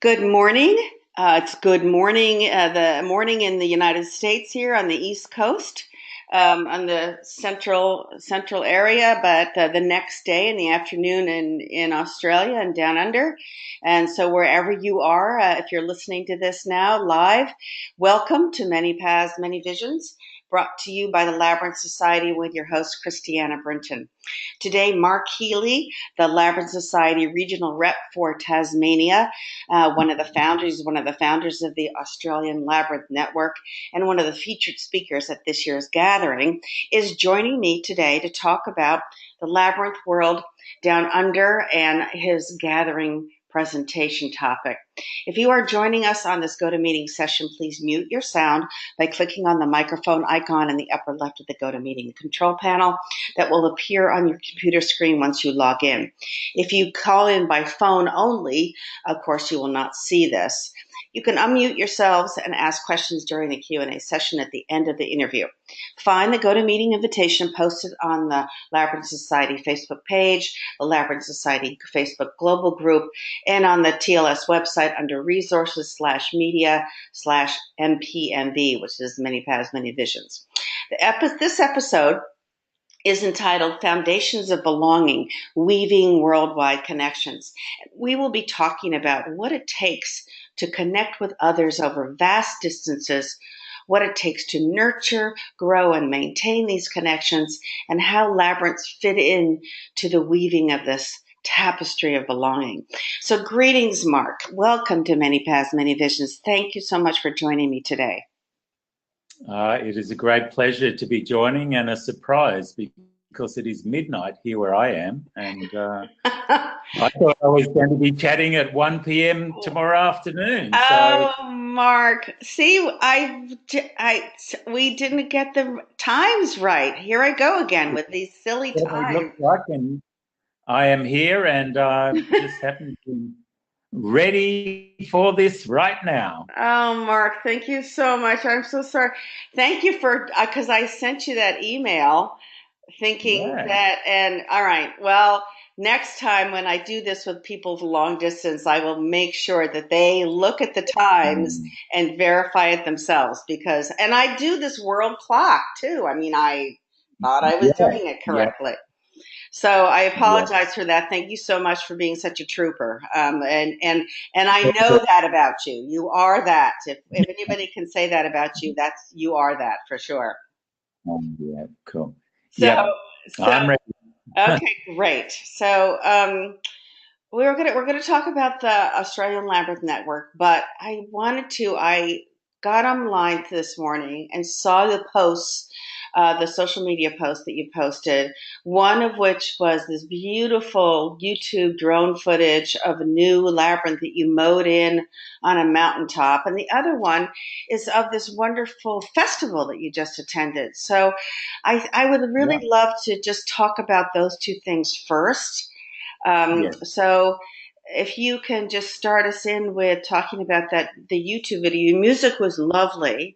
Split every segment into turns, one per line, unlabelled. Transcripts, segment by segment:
Good morning. It's good morning, the morning in the United States here on the East Coast, on the central area, but the next day in the afternoon in Australia and down under. And so wherever you are, if you're listening to this now live, welcome to Many Paths, Many Visions, brought to you by the Labyrinth Society with your host, Christiana Brinton. Today, Mark Healy, the Labyrinth Society Regional Rep for Tasmania, one of the founders of the Australian Labyrinth Network, and one of the featured speakers at this year's gathering, is joining me today to talk about the labyrinth world down under and his gathering presentation topic. If you are joining us on this GoToMeeting session, please mute your sound by clicking on the microphone icon in the upper left of the GoToMeeting control panel that will appear on your computer screen once you log in. If you call in by phone only, of course, you will not see this. You can unmute yourselves and ask questions during the Q&A session at the end of the interview. Find the GoToMeeting invitation posted on the Labyrinth Society Facebook page, the Labyrinth Society Facebook global group, and on the TLS website under resources/media/MPMV, which is Many Paths, Many Visions. This episode is entitled Foundations of Belonging, Weaving Worldwide Connections. We will be talking about what it takes to connect with others over vast distances, what it takes to nurture, grow, and maintain these connections, and how labyrinths fit in to the weaving of this tapestry of belonging. So greetings, Mark. Welcome to Many Paths, Many Visions. Thank you so much for joining me today.
It is a great pleasure to be joining, and a surprise because it is midnight here where I am, and I thought I was going to be chatting at 1 p.m. tomorrow afternoon.
Oh, Mark, see, we didn't get the times right. Here I go again with these silly times.
Looks like, and I am here, and just happen to be ready for this right now.
Oh, Mark, thank you so much. I'm so sorry. Thank you for, because I sent you that email thinking that, and all right, well, next time when I do this with people long distance, I will make sure that they look at the times and verify it themselves and I do this world clock too. I mean, I thought I was doing it correctly. So I apologize for that. Thank you so much for being such a trooper. And I know that about you. You are that. If anybody can say that about you, you are that for sure.
Yeah, cool.
So
I'm ready.
Okay, great. So we're gonna talk about the Australian Labyrinth Network, but I got online this morning and saw the posts, the social media posts that you posted, one of which was this beautiful YouTube drone footage of a new labyrinth that you mowed in on a mountaintop, and the other one is of this wonderful festival that you just attended. So I would really love to just talk about those two things first. So if you can just start us in with talking about the YouTube video. Your music was lovely.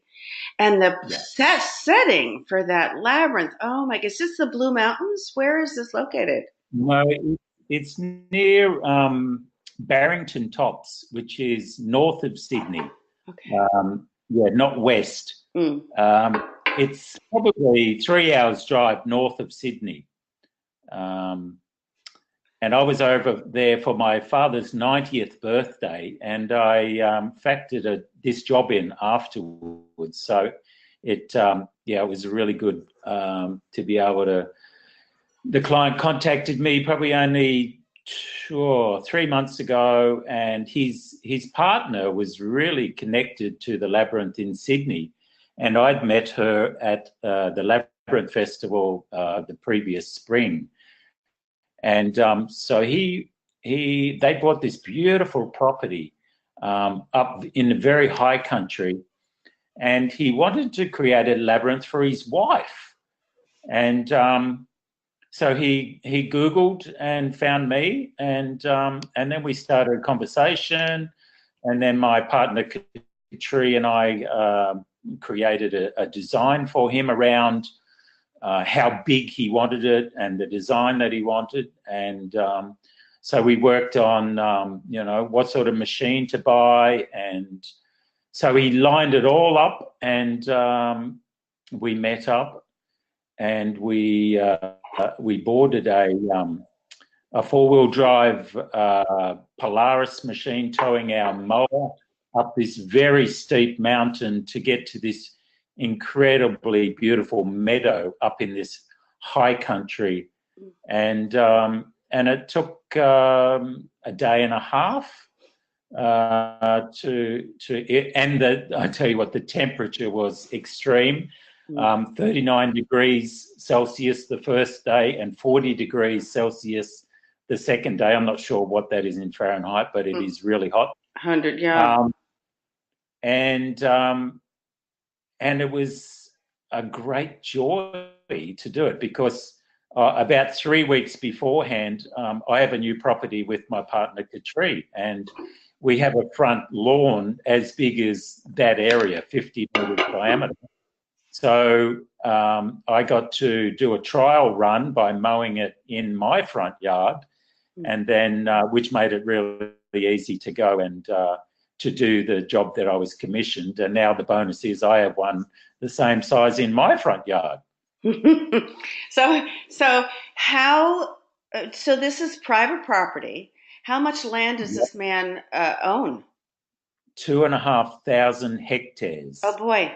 And the setting for that labyrinth, oh my, is this the Blue Mountains? Where is this located?
No, it's near Barrington Tops, which is north of Sydney.
Okay.
Not west. It's probably 3 hours drive north of Sydney. And I was over there for my father's 90th birthday, and I factored this job in afterwards. So it was really good to be able to. The client contacted me probably only 3 months ago, and his partner was really connected to the Labyrinth in Sydney, and I'd met her at the Labyrinth Festival the previous spring. And so they bought this beautiful property up in the very high country, and he wanted to create a labyrinth for his wife. And so he Googled and found me, and then we started a conversation, and then my partner Katri and I created a design for him around how big he wanted it and the design that he wanted. And So we worked on, what sort of machine to buy. And so he lined it all up, and we met up, and we boarded a four-wheel drive Polaris machine towing our mower up this very steep mountain to get to this incredibly beautiful meadow up in this high country. And it took a day and a half I tell you what, the temperature was extreme. 39 degrees Celsius the first day and 40 degrees Celsius the second day. I'm not sure what that is in Fahrenheit, but it is really hot.
100, yeah.
And it was a great joy to do it, because about 3 weeks beforehand, I have a new property with my partner, Katri, and we have a front lawn as big as that area, 50 metres diameter. So I got to do a trial run by mowing it in my front yard, and then which made it really easy to go and to do the job that I was commissioned. And now the bonus is I have one the same size in my front yard.
So this is private property. How much land does this man own?
2,500 hectares.
Oh boy.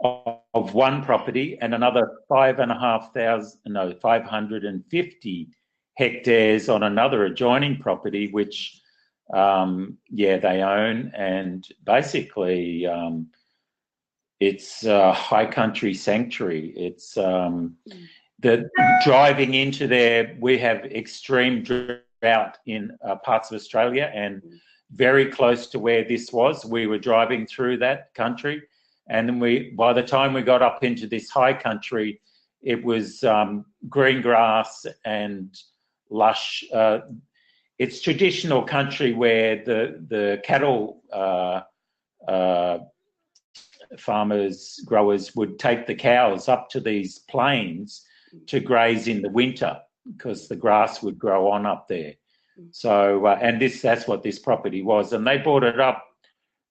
Of one property, and another 550 hectares on another adjoining property, which they own. And basically it's a high country sanctuary. It's the driving into there, we have extreme drought in parts of Australia, and very close to where this was, we were driving through that country. And then by the time we got up into this high country, it was green grass and lush. It's traditional country where the cattle farmers, growers would take the cows up to these plains to graze in the winter, because the grass would grow on up there. So, and that's what this property was. And they bought it up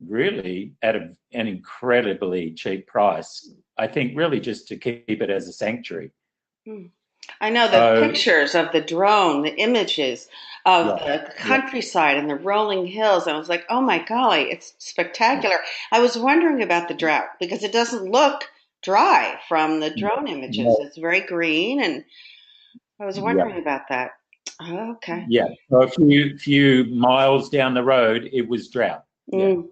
really at an incredibly cheap price, I think, really just to keep it as a sanctuary.
I know the pictures of the drone, the images of the countryside and the rolling hills. I was like, oh my golly, it's spectacular. I was wondering about the drought, because it doesn't look dry from the drone images. It's very green, and I was wondering about that. Oh, okay.
Yeah, so a few miles down the road, it was drought.
And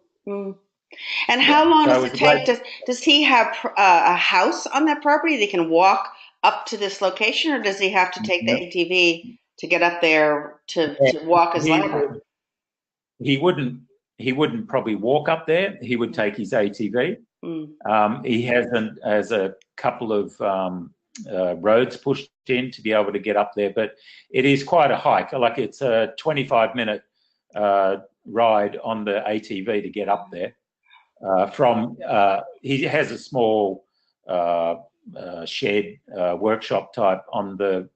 how long does it take? Does he have a house on that property that he can walk up to this location, or does he have to take the ATV to get up there to walk his ladder?
He wouldn't probably walk up there. He would take his ATV. He has a couple of roads pushed in to be able to get up there, but it is quite a hike. Like, it's a 25-minute ride on the ATV to get up there. He has a small shed workshop type on the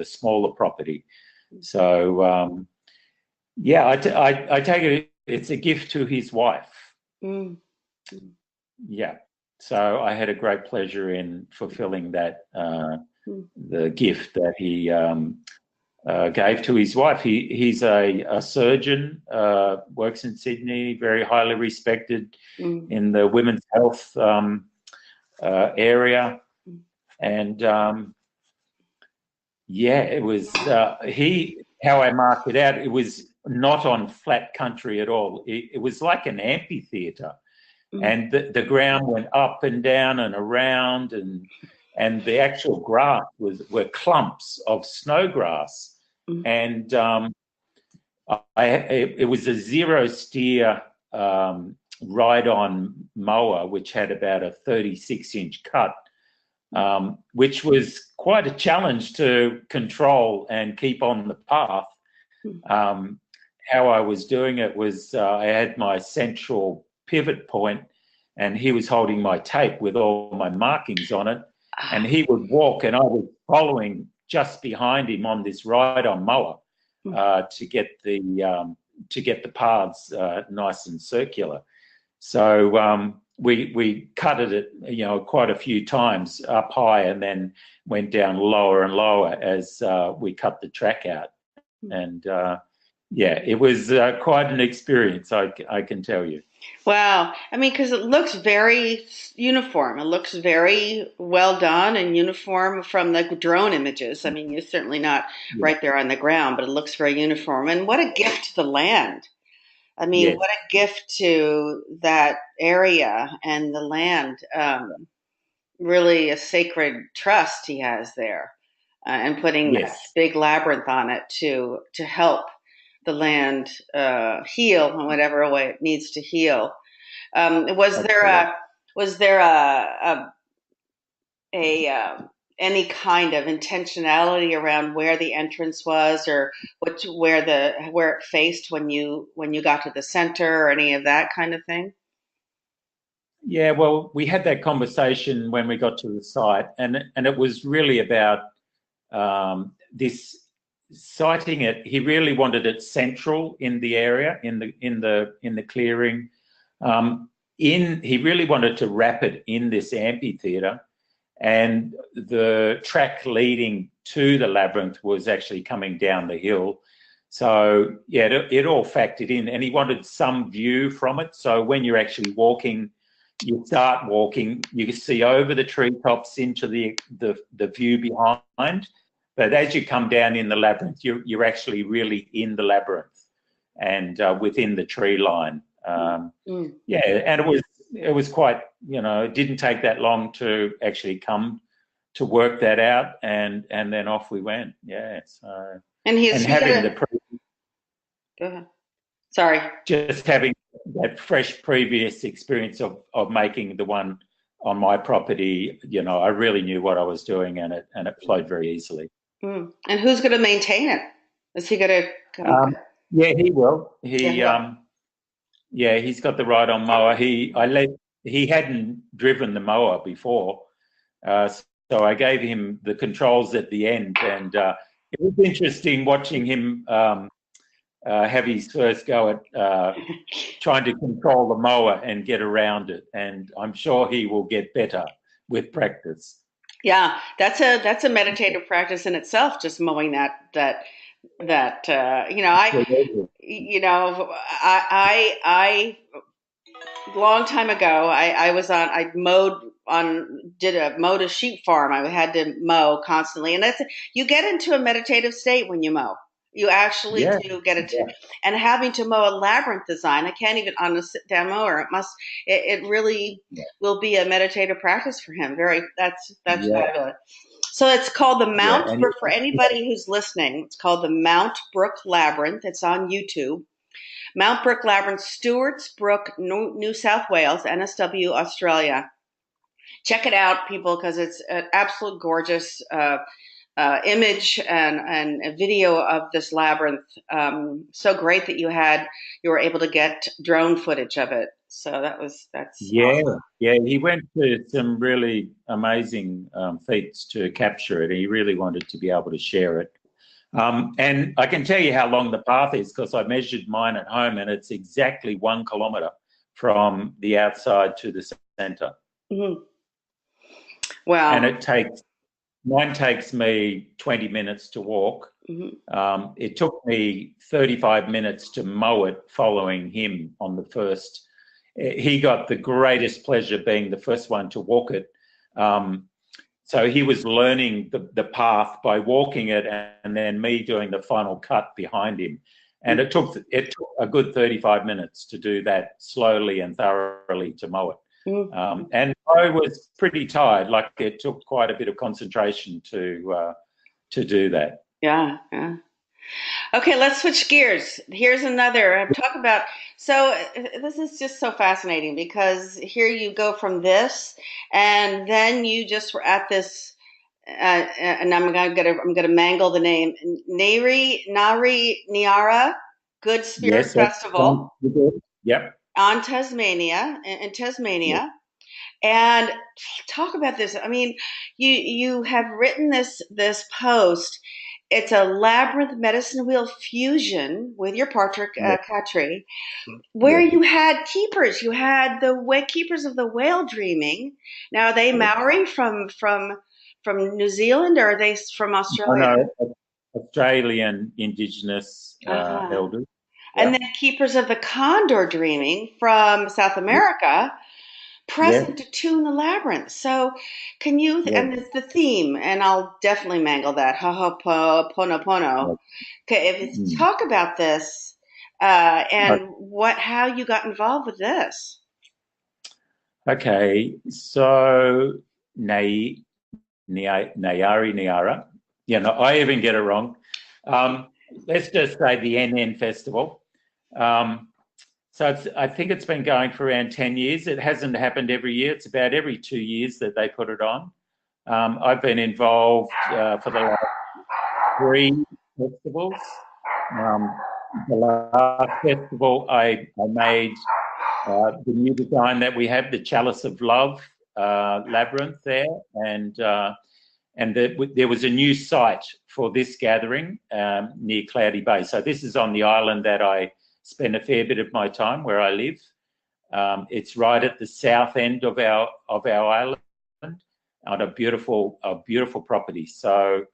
smaller property. So I take it it's a gift to his wife. Yeah. So I had a great pleasure in fulfilling that the gift that he gave to his wife. He's a surgeon, works in Sydney, very highly respected in the women's health area. And it was how I marked it out, it was not on flat country at all. It was like an amphitheatre. And the ground went up and down and around, and the actual grass were clumps of snowgrass. And it was a zero steer ride-on mower, which had about a 36-inch cut, which was quite a challenge to control and keep on the path. How I was doing it was I had my central pivot point, and he was holding my tape with all my markings on it, and he would walk and I was following just behind him on this ride-on mower. to get the paths nice and circular. So we cutted it, quite a few times up high, and then went down lower and lower as we cut the track out. And it was quite an experience, I can tell you.
Wow. I mean, because it looks very uniform. It looks very well done and uniform from the drone images. I mean, you're certainly not right there on the ground, but it looks very uniform. And what a gift to the land. I mean,
Yes.
what a gift to that area and the land. Really a sacred trust he has there, and putting that
Yes.
big labyrinth on it to help the land heal in whatever way it needs to heal. Was there any kind of intentionality around where the entrance was, or where it faced when you got to the center, or any of that kind of thing?
Yeah, well, we had that conversation when we got to the site, and it was really about this siting it. He really wanted it central in the area, in the clearing. He really wanted to wrap it in this amphitheatre, and the track leading to the labyrinth was actually coming down the hill. So yeah, it all factored in, and he wanted some view from it. So when you're actually walking, you start walking, you can see over the treetops into the view behind. But as you come down in the labyrinth, you're actually really in the labyrinth and within the tree line. Yeah, and it was quite, it didn't take that long to actually come to work that out, and then off we went. Yeah. So
Go ahead. Sorry.
Just having that fresh previous experience of making the one on my property, I really knew what I was doing, and it flowed very easily.
And who's going to maintain it? Is he going to come?
Yeah, he will. He's got the ride-on mower. He hadn't driven the mower before, so I gave him the controls at the end, and it was interesting watching him have his first go at trying to control the mower and get around it. And I'm sure he will get better with practice.
Yeah, that's a meditative practice in itself. Just mowing that long time ago, I mowed a sheep farm. I had to mow constantly, and you get into a meditative state when you mow. You actually do get it, and having to mow a labyrinth design. I can't even on a sit down mower. It really will be a meditative practice for him. That's fabulous. So it's called the Mount Brook, for anybody who's listening. It's called the Mount Brook Labyrinth. It's on YouTube. Mount Brook Labyrinth, Stewart's Brook, New South Wales, NSW, Australia. Check it out, people, because it's an absolute gorgeous image and a video of this labyrinth. So great that you were able to get drone footage of it. So that's awesome.
Yeah. He went to some really amazing feats to capture it. He really wanted to be able to share it. And I can tell you how long the path is, because I measured mine at home, and it's exactly 1 kilometre from the outside to the centre.
Mm-hmm. Wow.
And mine takes me 20 minutes to walk. Mm-hmm. It took me 35 minutes to mow it following him on the first. He got the greatest pleasure being the first one to walk it. So he was learning the path by walking it, and then me doing the final cut behind him. And it took a good 35 minutes to do that slowly and thoroughly to mow it. Mm-hmm. And I was pretty tired. Like, it took quite a bit of concentration to do that.
Yeah. Okay, let's switch gears. Here's another talk about. So this is just so fascinating, because here you go from this, and then you just were at this, and I'm gonna mangle the name, Nari Niara Good Spirit Festival.
Yep.
On Tasmania, in Tasmania. Yep. And talk about this. I mean, you have written this post, It's a labyrinth medicine wheel fusion with your partner,
Yeah,
Katri, where
yeah,
you had keepers. You had the keepers of the whale dreaming. Now, are they
yeah.
Maori from New Zealand, or are they from
I
Australia?
know Australian Indigenous
Uh-huh.
elders.
And
Yeah,
then keepers of the condor dreaming from South
yeah,
America,
yeah,
present to tune the labyrinth. So, can you?
yeah.
And it's the theme, and I'll definitely mangle that. Ha ha pono pono.
Yeah.
Okay, if it's
Mm.
talk about this, and how you got involved with this.
Okay, so Nayari Niara. Yeah, no, I even get it wrong. Um, let's just say the NN Festival. Um, I think it's been going for around 10 years. It hasn't happened every year. It's about every 2 years that they put it on. I've been involved for the last 3 festivals. The last festival, I made the new design that we have, the Chalice of Love labyrinth there, and there was a new site for this gathering near Cloudy Bay. So this is on the island that I spend a fair bit of my time, where I live. It's right at the south end of our island, on a beautiful property. So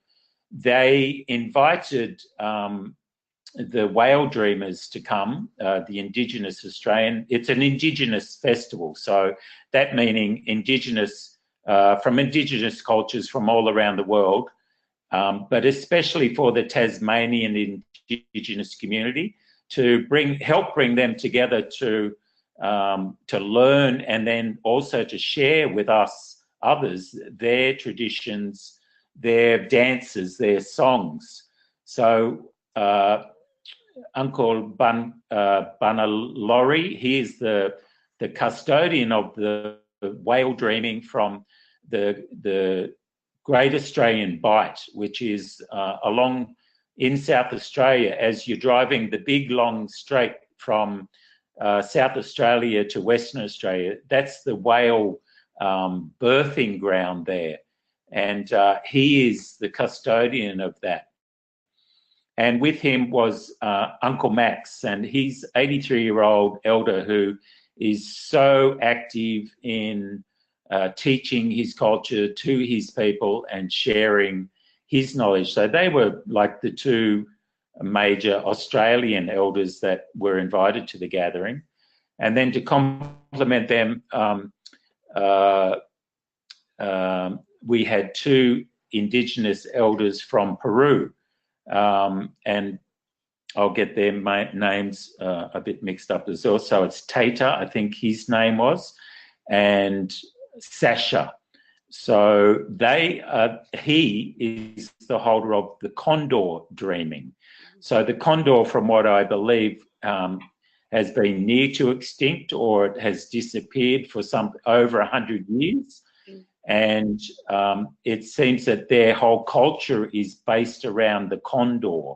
they invited the whale dreamers to come, the Indigenous Australian. It's an Indigenous festival, so that meaning Indigenous from Indigenous cultures from all around the world, but especially for the Tasmanian Indigenous community, to help bring them together to learn, and then also to share with us others their traditions, their dances, their songs. So Uncle Bunalori, he is the custodian of the whale dreaming from the Great Australian Bight, which is along in South Australia. As you're driving the big long straight from South Australia to Western Australia, that's the whale birthing ground there, and he is the custodian of that. And with him was Uncle Max, and he's 83-year-old elder who is so active in teaching his culture to his people and sharing his knowledge. So they were like the two major Australian elders that were invited to the gathering. And then to complement them, we had two Indigenous elders from Peru. And I'll get their names a bit mixed up as well. So it's Tata, I think his name was, and Sasha. So he is the holder of the condor dreaming. So the condor, from what I believe, has been near to extinct, or it has disappeared for over 100 years. And it seems that their whole culture is based around the condor.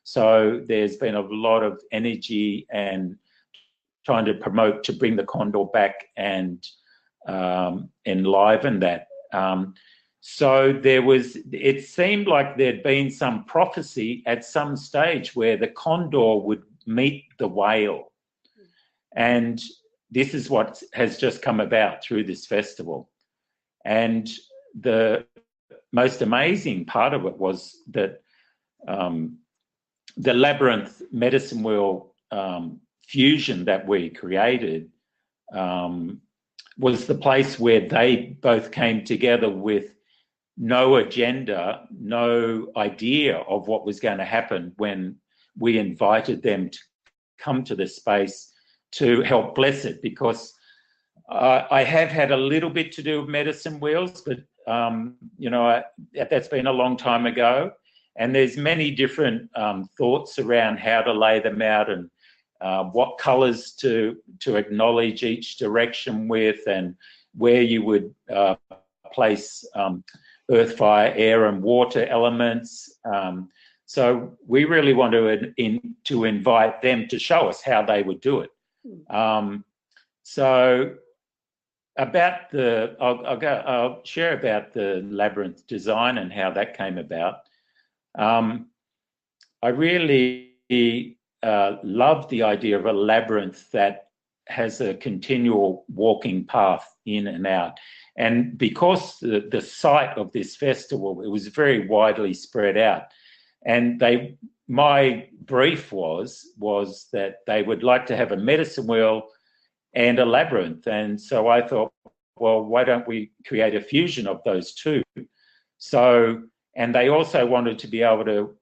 So there's been a lot of energy and trying to promote to bring the condor back and enliven that. So it seemed like there'd been some prophecy at some stage where the condor would meet the whale. And this is what has just come about through this festival. And the most amazing part of it was that the labyrinth medicine wheel fusion that we created was the place where they both came together with no agenda, no idea of what was going to happen when we invited them to come to the space to help bless it. Because I have had a little bit to do with medicine wheels, but that's been a long time ago. And there's many different thoughts around how to lay them out, and what colours to acknowledge each direction with, and where you would place earth, fire, air, and water elements. So we really want to invite them to show us how they would do it. So about I'll share about the labyrinth design and how that came about. I really love the idea of a labyrinth that has a continual walking path in and out. And because the site of this festival, it was very widely spread out. And my brief was that they would like to have a medicine wheel and a labyrinth. And so I thought, well, why don't we create a fusion of those two? So, and they also wanted to be able to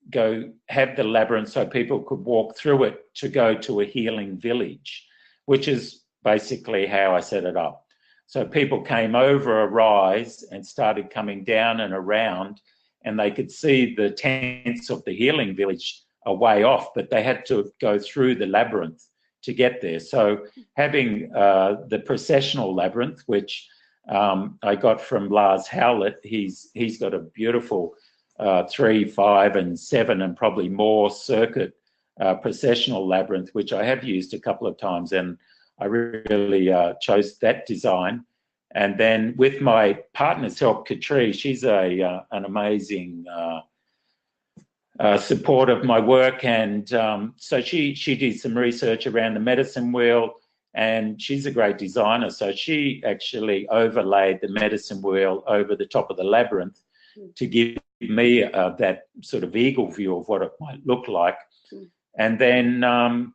go have the labyrinth so people could walk through it to go to a healing village, which is basically how I set it up. So people came over a rise and started coming down and around, and they could see the tents of the healing village a way off, but they had to go through the labyrinth to get there. So having the processional labyrinth, which I got from Lars Howlett, he's got a beautiful 3, 5, and 7, and probably more circuit processional labyrinth, which I have used a couple of times, and I really chose that design. And then with my partner's help, Katri, she's an amazing support of my work, and so she did some research around the medicine wheel, and she's a great designer. So she actually overlaid the medicine wheel over the top of the labyrinth to give me that sort of eagle view of what it might look like. And then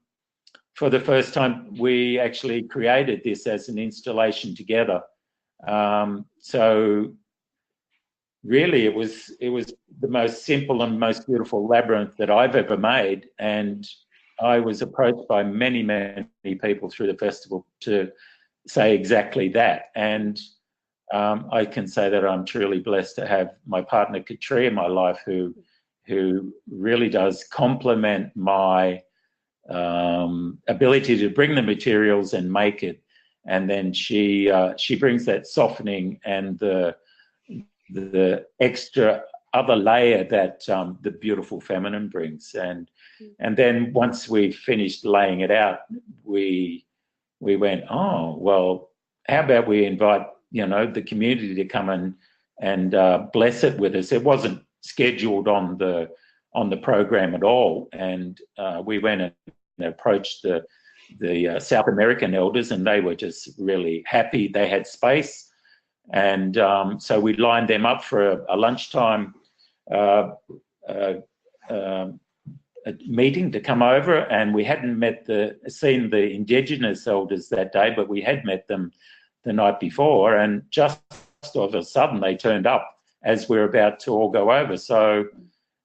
for the first time, we actually created this as an installation together. So really, it was the most simple and most beautiful labyrinth that I've ever made, and I was approached by many, many people through the festival to say exactly that. And I can say that I'm truly blessed to have my partner Katri in my life, who really does complement my ability to bring the materials and make it, and then she brings that softening and the extra other layer that the beautiful feminine brings. And then once we finished laying it out, we went, oh well, how about we invite the community to come and bless it with us. It wasn't scheduled on the program at all, and we went and approached the South American elders, and they were just really happy they had space. And so we lined them up for a lunchtime meeting to come over, and we hadn't seen the Indigenous elders that day, but we had met them the night before, and just of a sudden they turned up as we're about to all go over. So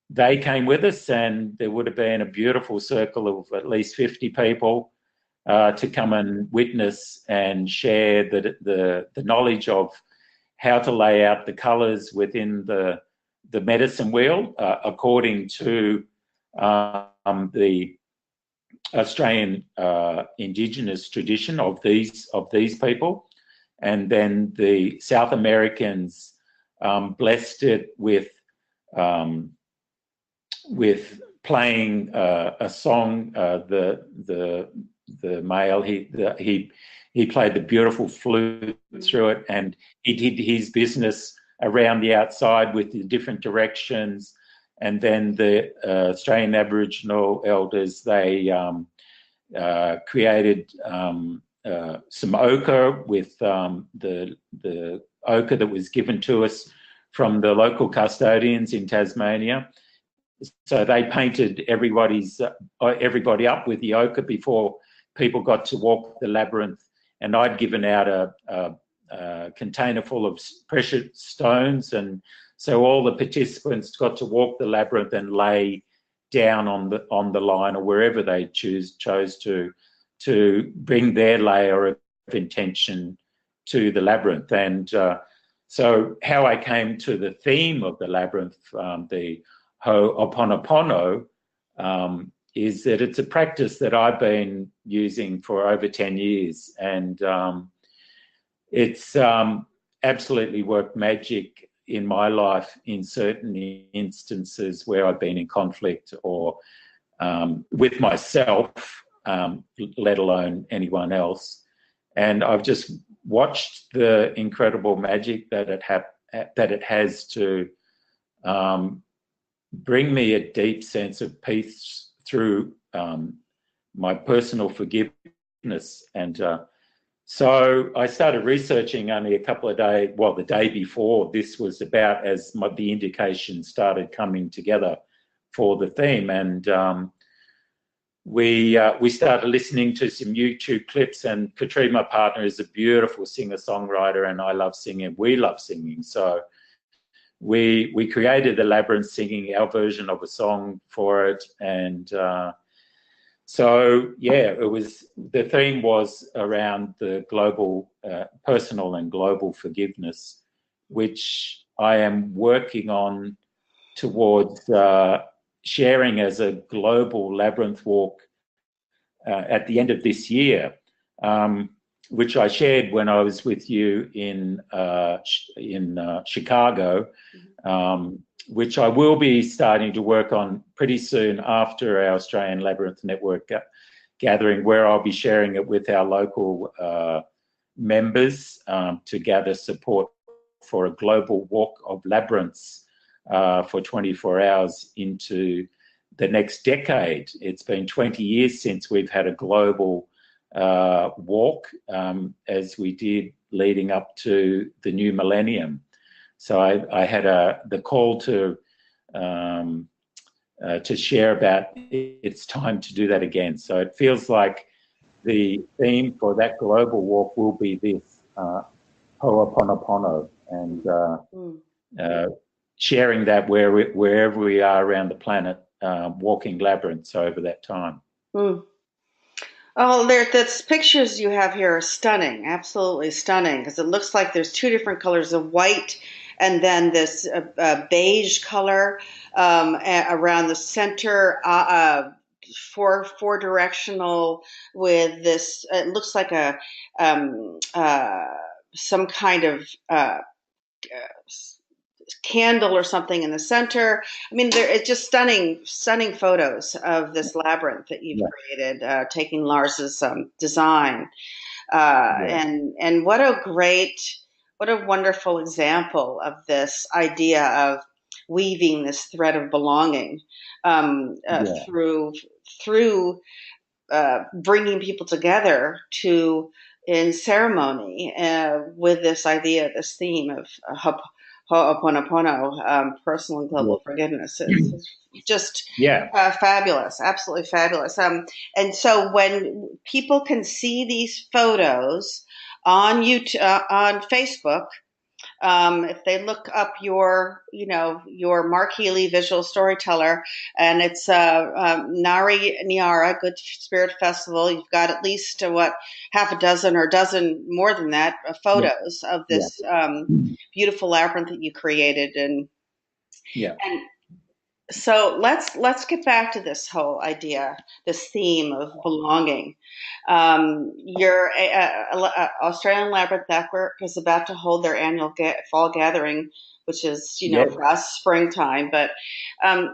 they came with us, and there would have been a beautiful circle of at least 50 people to come and witness and share the knowledge of how to lay out the colours within the medicine wheel according to the Australian Indigenous tradition of these people. And then the South Americans blessed it with playing a song. The male, he played the beautiful flute through it, and he did his business around the outside with the different directions. And then the Australian Aboriginal elders, they created some ochre with the ochre that was given to us from the local custodians in Tasmania. So they painted everybody up with the ochre before people got to walk the labyrinth, and I'd given out a container full of precious stones, and so all the participants got to walk the labyrinth and lay down on the line or wherever they chose to bring their layer of intention to the labyrinth. And so how I came to the theme of the labyrinth, the Ho'oponopono, is that it's a practice that I've been using for over 10 years, and it's absolutely worked magic in my life in certain instances where I've been in conflict or with myself, let alone anyone else. And I've just watched the incredible magic that it has to bring me a deep sense of peace through my personal forgiveness. And so I started researching only a couple of days, well, the day before this was about, as the indications started coming together for the theme. And we started listening to some YouTube clips, and Katrina, my partner, is a beautiful singer-songwriter, and I love singing. We love singing. So we created the Labyrinth, singing our version of a song for it. And so, yeah, the theme was around the global, personal and global forgiveness, which I am working on towards sharing as a global labyrinth walk at the end of this year, which I shared when I was with you in Chicago, which I will be starting to work on pretty soon after our Australian Labyrinth Network gathering, where I'll be sharing it with our local members to gather support for a global walk of labyrinths for 24 hours into the next decade. It's been 20 years since we've had a global walk, as we did leading up to the new millennium. So I had the call to share about it's time to do that again. So it feels like the theme for that global walk will be this, Ho'oponopono, and sharing that wherever we are around the planet, walking labyrinths over that time.
Oh, the pictures you have here are stunning, absolutely stunning, because it looks like there's two different colors of white and then this beige color around the center, four directional with this. It looks like a some kind of candle or something in the center. I mean, it's just stunning photos of this labyrinth that you've created, taking Lars's design. And what a wonderful example of this idea of weaving this thread of belonging through bringing people together in ceremony with this idea, this theme of Ho'oponopono, personal and global forgiveness. It's just fabulous, absolutely fabulous. And so when people can see these photos on YouTube, on Facebook, if they look up your Mark Healy visual storyteller, and it's Nari Niara Good Spirit Festival. You've got at least half a dozen or a dozen more than that photos of this beautiful labyrinth that you created, and so let's get back to this whole idea, this theme of belonging. Your Australian Labyrinth Network is about to hold their annual fall gathering, which is for us springtime. But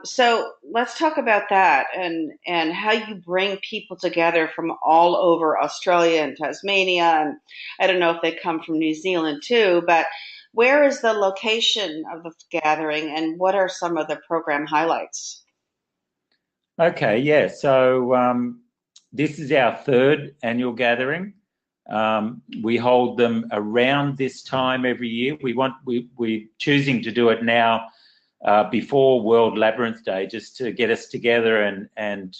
so let's talk about that and how you bring people together from all over Australia and Tasmania, and I don't know if they come from New Zealand too, but where is the location of the gathering, and what are some of the program highlights?
Okay, yeah. So this is our third annual gathering. We hold them around this time every year. We're choosing to do it now before World Labyrinth Day, just to get us together and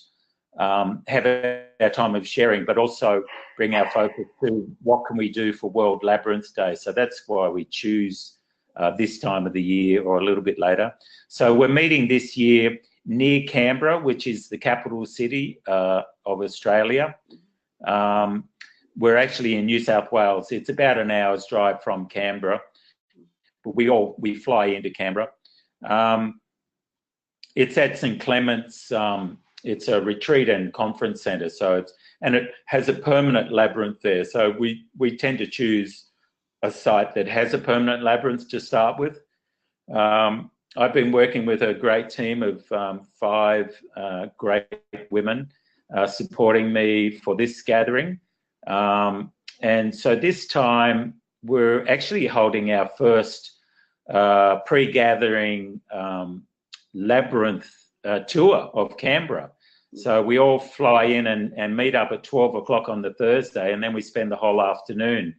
have our time of sharing, but also bring our focus to what can we do for World Labyrinth Day. So that's why we choose this time of the year or a little bit later. So we're meeting this year near Canberra, which is the capital city of Australia. We're actually in New South Wales. It's about an hour's drive from Canberra, but we fly into Canberra. It's at St Clement's. It's a retreat and conference centre, and it has a permanent labyrinth there. So we tend to choose a site that has a permanent labyrinth to start with. I've been working with a great team of 5 great women supporting me for this gathering. And so this time we're actually holding our first pre-gathering labyrinth tour of Canberra. So we all fly in and meet up at 12 o'clock on the Thursday, and then we spend the whole afternoon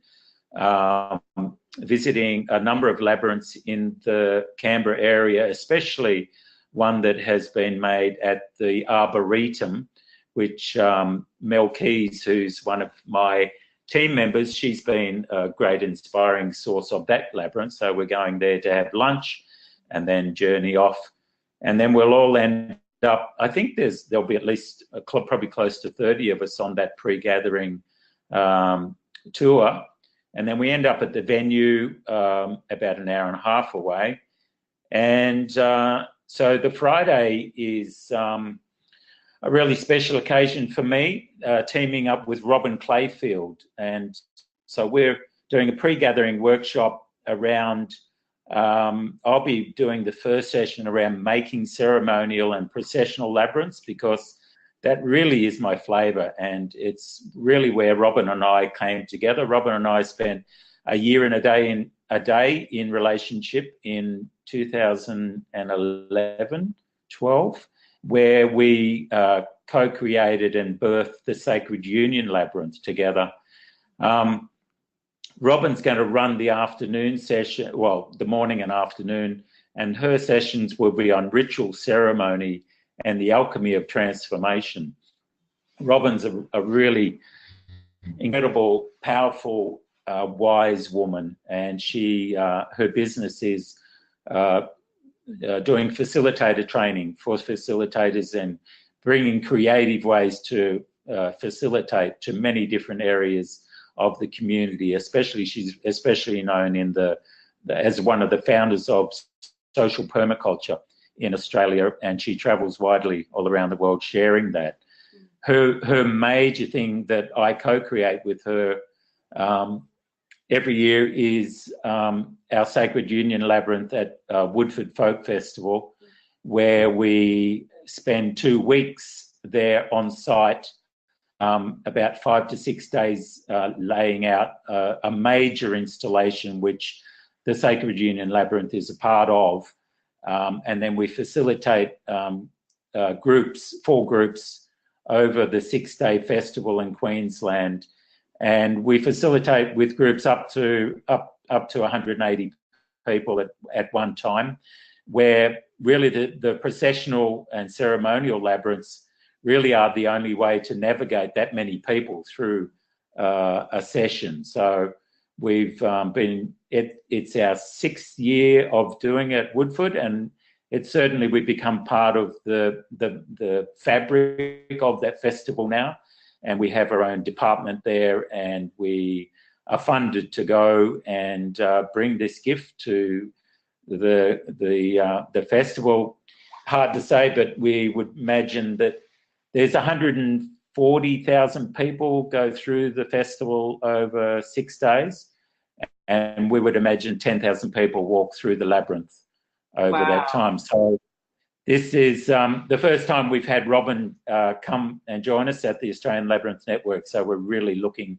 visiting a number of labyrinths in the Canberra area, especially one that has been made at the Arboretum, which Mel Keys, who's one of my team members, she's been a great inspiring source of that labyrinth. So we're going there to have lunch and then journey off. And then we'll all end up, I think there'll be at least probably close to 30 of us on that pre-gathering tour. And then we end up at the venue about an hour and a half away. And so the Friday is a really special occasion for me, teaming up with Robin Clayfield. And so we're doing a pre-gathering workshop around, I'll be doing the first session around making ceremonial and processional labyrinths, because that really is my flavour, and it's really where Robin and I came together. Robin and I spent a year and a day in relationship in 2011, 12, where we co-created and birthed the Sacred Union Labyrinth together. Robin's going to run the afternoon session, well, the morning and afternoon, and her sessions will be on ritual ceremony and the alchemy of transformation. Robin's a really incredible, powerful, wise woman, and she her business is doing facilitator training for facilitators and bringing creative ways to facilitate to many different areas of the community. Especially, she's especially known in as one of the founders of social permaculture in Australia, and she travels widely all around the world sharing that. Her major thing that I co-create with her every year is our Sacred Union Labyrinth at Woodford Folk Festival, where we spend 2 weeks there on site, about 5 to 6 days laying out a major installation which the Sacred Union Labyrinth is a part of. And then we facilitate groups, 4 groups, over the 6-day festival in Queensland, and we facilitate with groups up to 180 people at one time, where really the processional and ceremonial labyrinths really are the only way to navigate that many people through a session. So we've it's our 6th year of doing it at Woodford, and it's certainly we've become part of the fabric of that festival now, and we have our own department there, and we are funded to go and bring this gift to the festival. Hard to say, but we would imagine that there's 140,000 people go through the festival over 6 days, and we would imagine 10,000 people walk through the labyrinth over that time. So this is the first time we've had Robin come and join us at the Australian Labyrinth Network. So we're really looking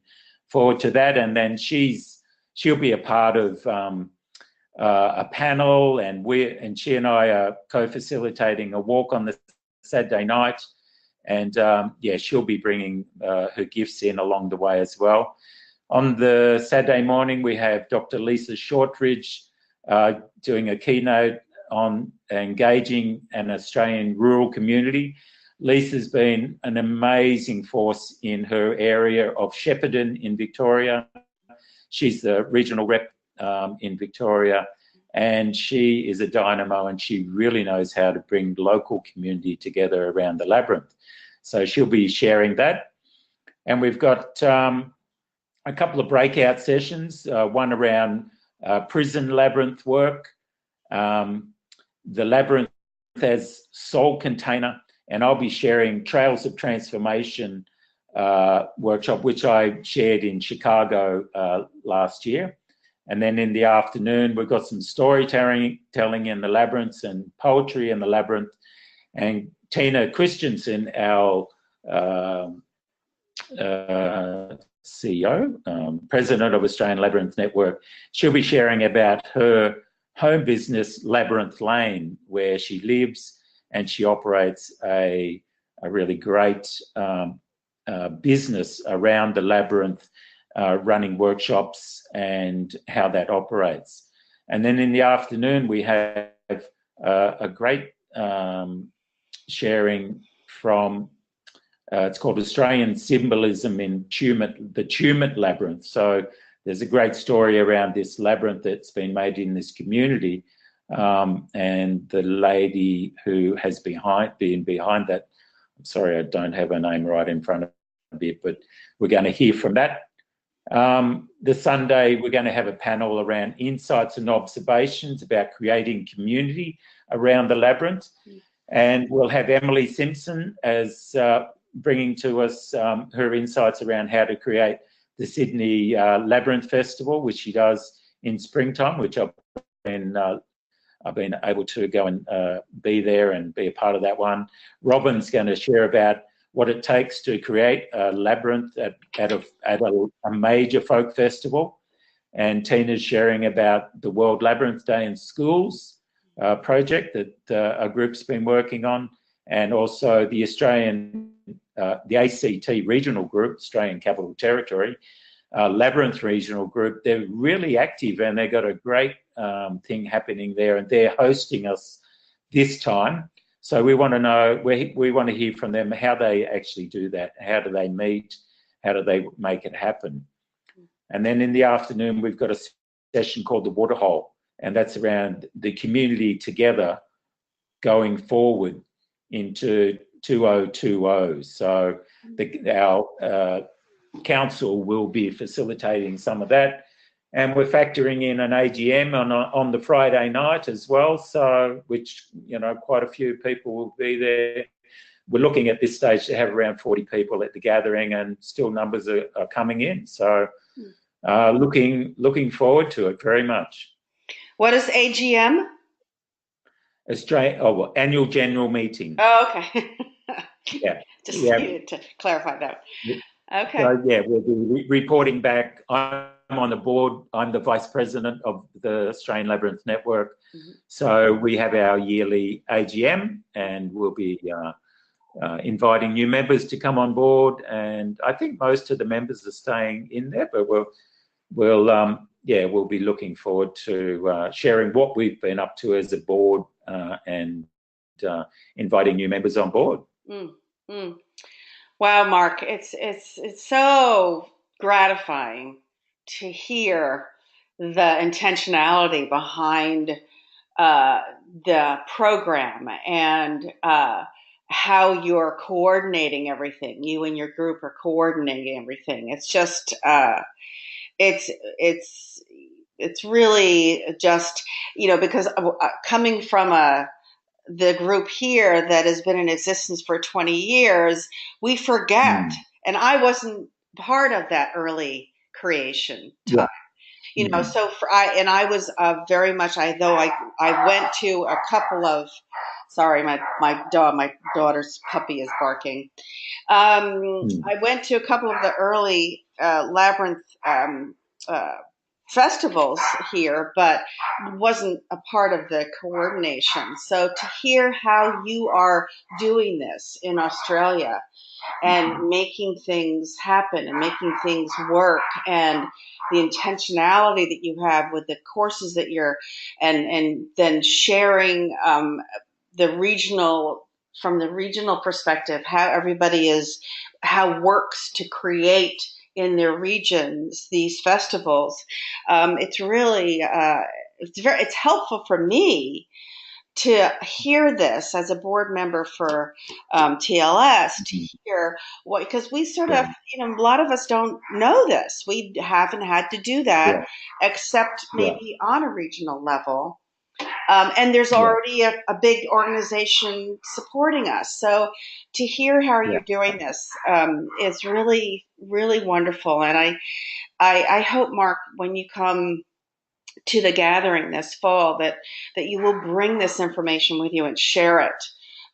forward to that. And then she'll be a part of a panel, and she and I are co-facilitating a walk on the Saturday night. And she'll be bringing her gifts in along the way as well. On the Saturday morning, we have Dr. Lisa Shortridge doing a keynote on engaging an Australian rural community. Lisa's been an amazing force in her area of Shepparton in Victoria. She's the regional rep in Victoria, and she is a dynamo, and she really knows how to bring local community together around the labyrinth. So she'll be sharing that. And we've got a couple of breakout sessions, one around prison labyrinth work, the labyrinth as soul container, and I'll be sharing Trails of Transformation workshop, which I shared in Chicago last year. And then in the afternoon, we've got some storytelling in the labyrinths and poetry in the labyrinth. And Tina Christensen, our CEO, president of Australian Labyrinth Network, she'll be sharing about her home business, Labyrinth Lane, where she lives, and she operates a really great business around the labyrinth, running workshops and how that operates. And then in the afternoon, we have a great sharing from, it's called Australian Symbolism in the Tumut Labyrinth. So there's a great story around this labyrinth that's been made in this community. And the lady who has been behind that, I'm sorry, I don't have her name right in front of me, but we're going to hear from that. The Sunday, we're going to have a panel around insights and observations about creating community around the labyrinth. And we'll have Emily Simpson as bringing to us her insights around how to create the Sydney Labyrinth Festival, which she does in springtime, which I've been able to go and be there and be a part of that one. Robin's going to share about what it takes to create a labyrinth at a major folk festival. And Tina's sharing about the World Labyrinth Day in Schools project that a group's been working on, and also the the ACT regional group, Australian Capital Territory, Labyrinth regional group. They're really active and they've got a great thing happening there, and they're hosting us this time. So we want to know, we want to hear from them how they actually do that. How do they meet? How do they make it happen? And then in the afternoon, we've got a session called the Waterhole, and that's around the community together going forward into 2020. So our council will be facilitating some of that. And we're factoring in an AGM on the Friday night as well, so which, quite a few people will be there. We're looking at this stage to have around 40 people at the gathering, and still numbers are coming in. So looking forward to it very much.
What is AGM?
Annual General Meeting.
Oh, okay.
Yeah.
Just needed to clarify that. Okay.
So, we'll be reporting back. I'm on the board. I'm the Vice President of the Australian Labyrinth Network. Mm-hmm. So we have our yearly AGM, and we'll be inviting new members to come on board. And I think most of the members are staying in there, but we'll be looking forward to sharing what we've been up to as a board and inviting new members on board.
Wow, Mark, it's so gratifying to hear the intentionality behind the program and how you're coordinating everything. You and your group are coordinating everything. It's just it's really just, because coming from the group here that has been in existence for 20 years, we forget. And I wasn't part of that early creation time. So I was very much, I went to a couple of, sorry, my daughter's puppy is barking. I went to a couple of the early labyrinth festivals here, but wasn't a part of the coordination. So to hear how you are doing this in Australia and making things happen and making things work, and the intentionality that you have with the courses that you're, and then sharing from the regional perspective, how works to create in their regions these festivals. It's really it's helpful for me to hear this as a board member for TLS, to hear what, because we sort of, a lot of us don't know this. We haven't had to do that except maybe on a regional level. And there's already a big organization supporting us. So to hear how you're doing this is really, really wonderful. And I hope, Mark, when you come to the gathering this fall, that you will bring this information with you and share it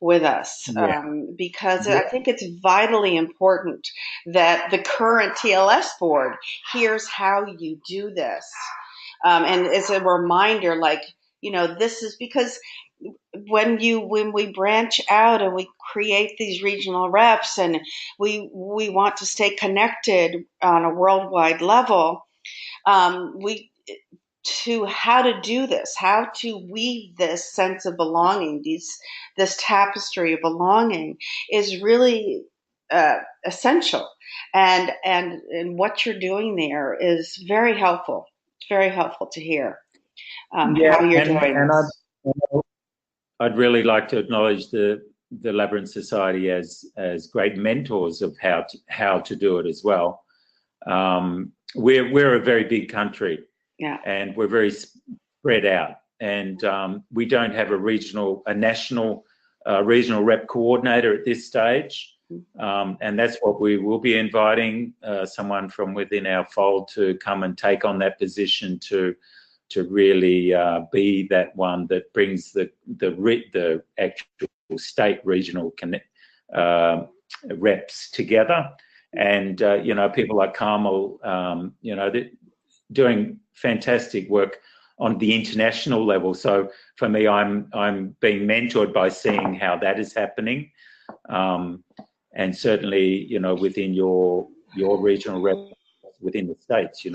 with us, because I think it's vitally important that the current TLS board hears how you do this. And as a reminder, this is because when we branch out and we create these regional reps, and we want to stay connected on a worldwide level, we to how to do this, how to weave this sense of belonging, this tapestry of belonging is really essential. And what you're doing there is very helpful. It's very helpful to hear
Yeah,
how you're doing
and
this.
I'd really like to acknowledge the Labyrinth Society as great mentors of how to do it as well. We're a very big country,
Yeah.
and we're very spread out, and we don't have a national regional rep coordinator at this stage. And that's what we will be inviting, someone from within our fold to come and take on that position to really be that one that brings the actual state regional reps together. And people like Carmel, they're doing fantastic work on the international level. So for me, I'm being mentored by seeing how that is happening, and certainly within your regional rep within the states,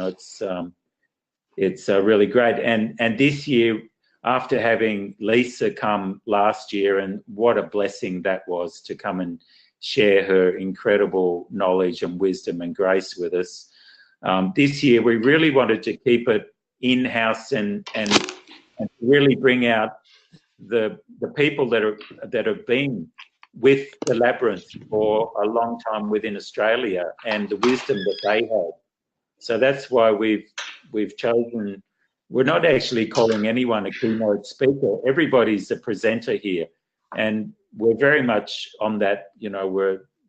it's really great. And this year, after having Lisa come last year, and what a blessing that was to come and share her incredible knowledge and wisdom and grace with us. This year, we really wanted to keep it in-house and really bring out the people that have been with the Labyrinth for a long time within Australia, and the wisdom that they had. So that's why we've chosen. We're not actually calling anyone a keynote speaker. Everybody's a presenter here, and we're very much on that.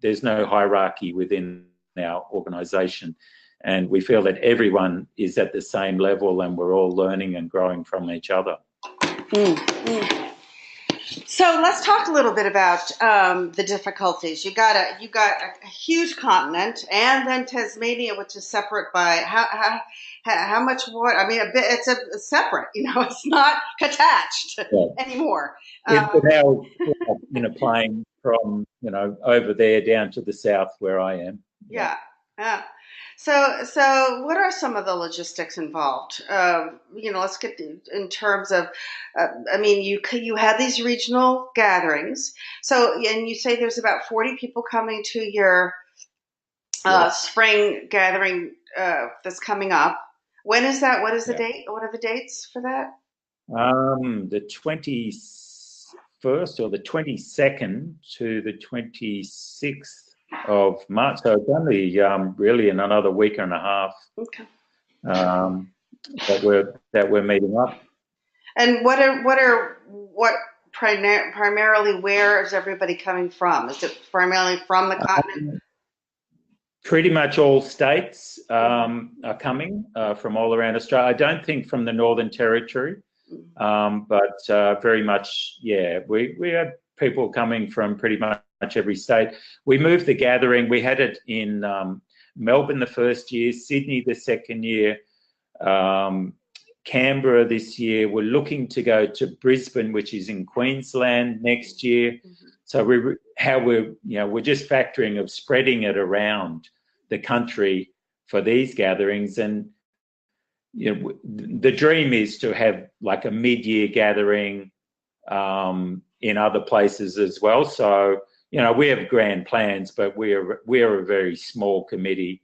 There's no hierarchy within our organisation, and we feel that everyone is at the same level, and we're all learning and growing from each other.
So let's talk a little bit about the difficulties. You got a huge continent, and then Tasmania, which is separate by how much water? I mean, it's separate. It's not attached anymore.
Now, playing from over there down to the south where I am.
Yeah. So what are some of the logistics involved? Let's get in terms of, you have these regional gatherings. So, and you say there's about 40 people coming to your spring gathering that's coming up. When is that? What is the date? What are the dates for that?
The 21st or the 22nd to the 26th of March, so it's only really in another week and a half.
Okay.
That we're meeting up.
And primarily where is everybody coming from? Is it primarily from the continent?
Pretty much all states are coming from all around Australia. I don't think from the Northern Territory, but very much, we have people coming from pretty much every state. We moved the gathering. We had it in Melbourne the first year, Sydney the second year, Canberra this year. We're looking to go to Brisbane, which is in Queensland, next year. So we're just factoring of spreading it around the country for these gatherings. And the dream is to have like a mid-year gathering in other places as well. So we have grand plans, but we're a very small committee,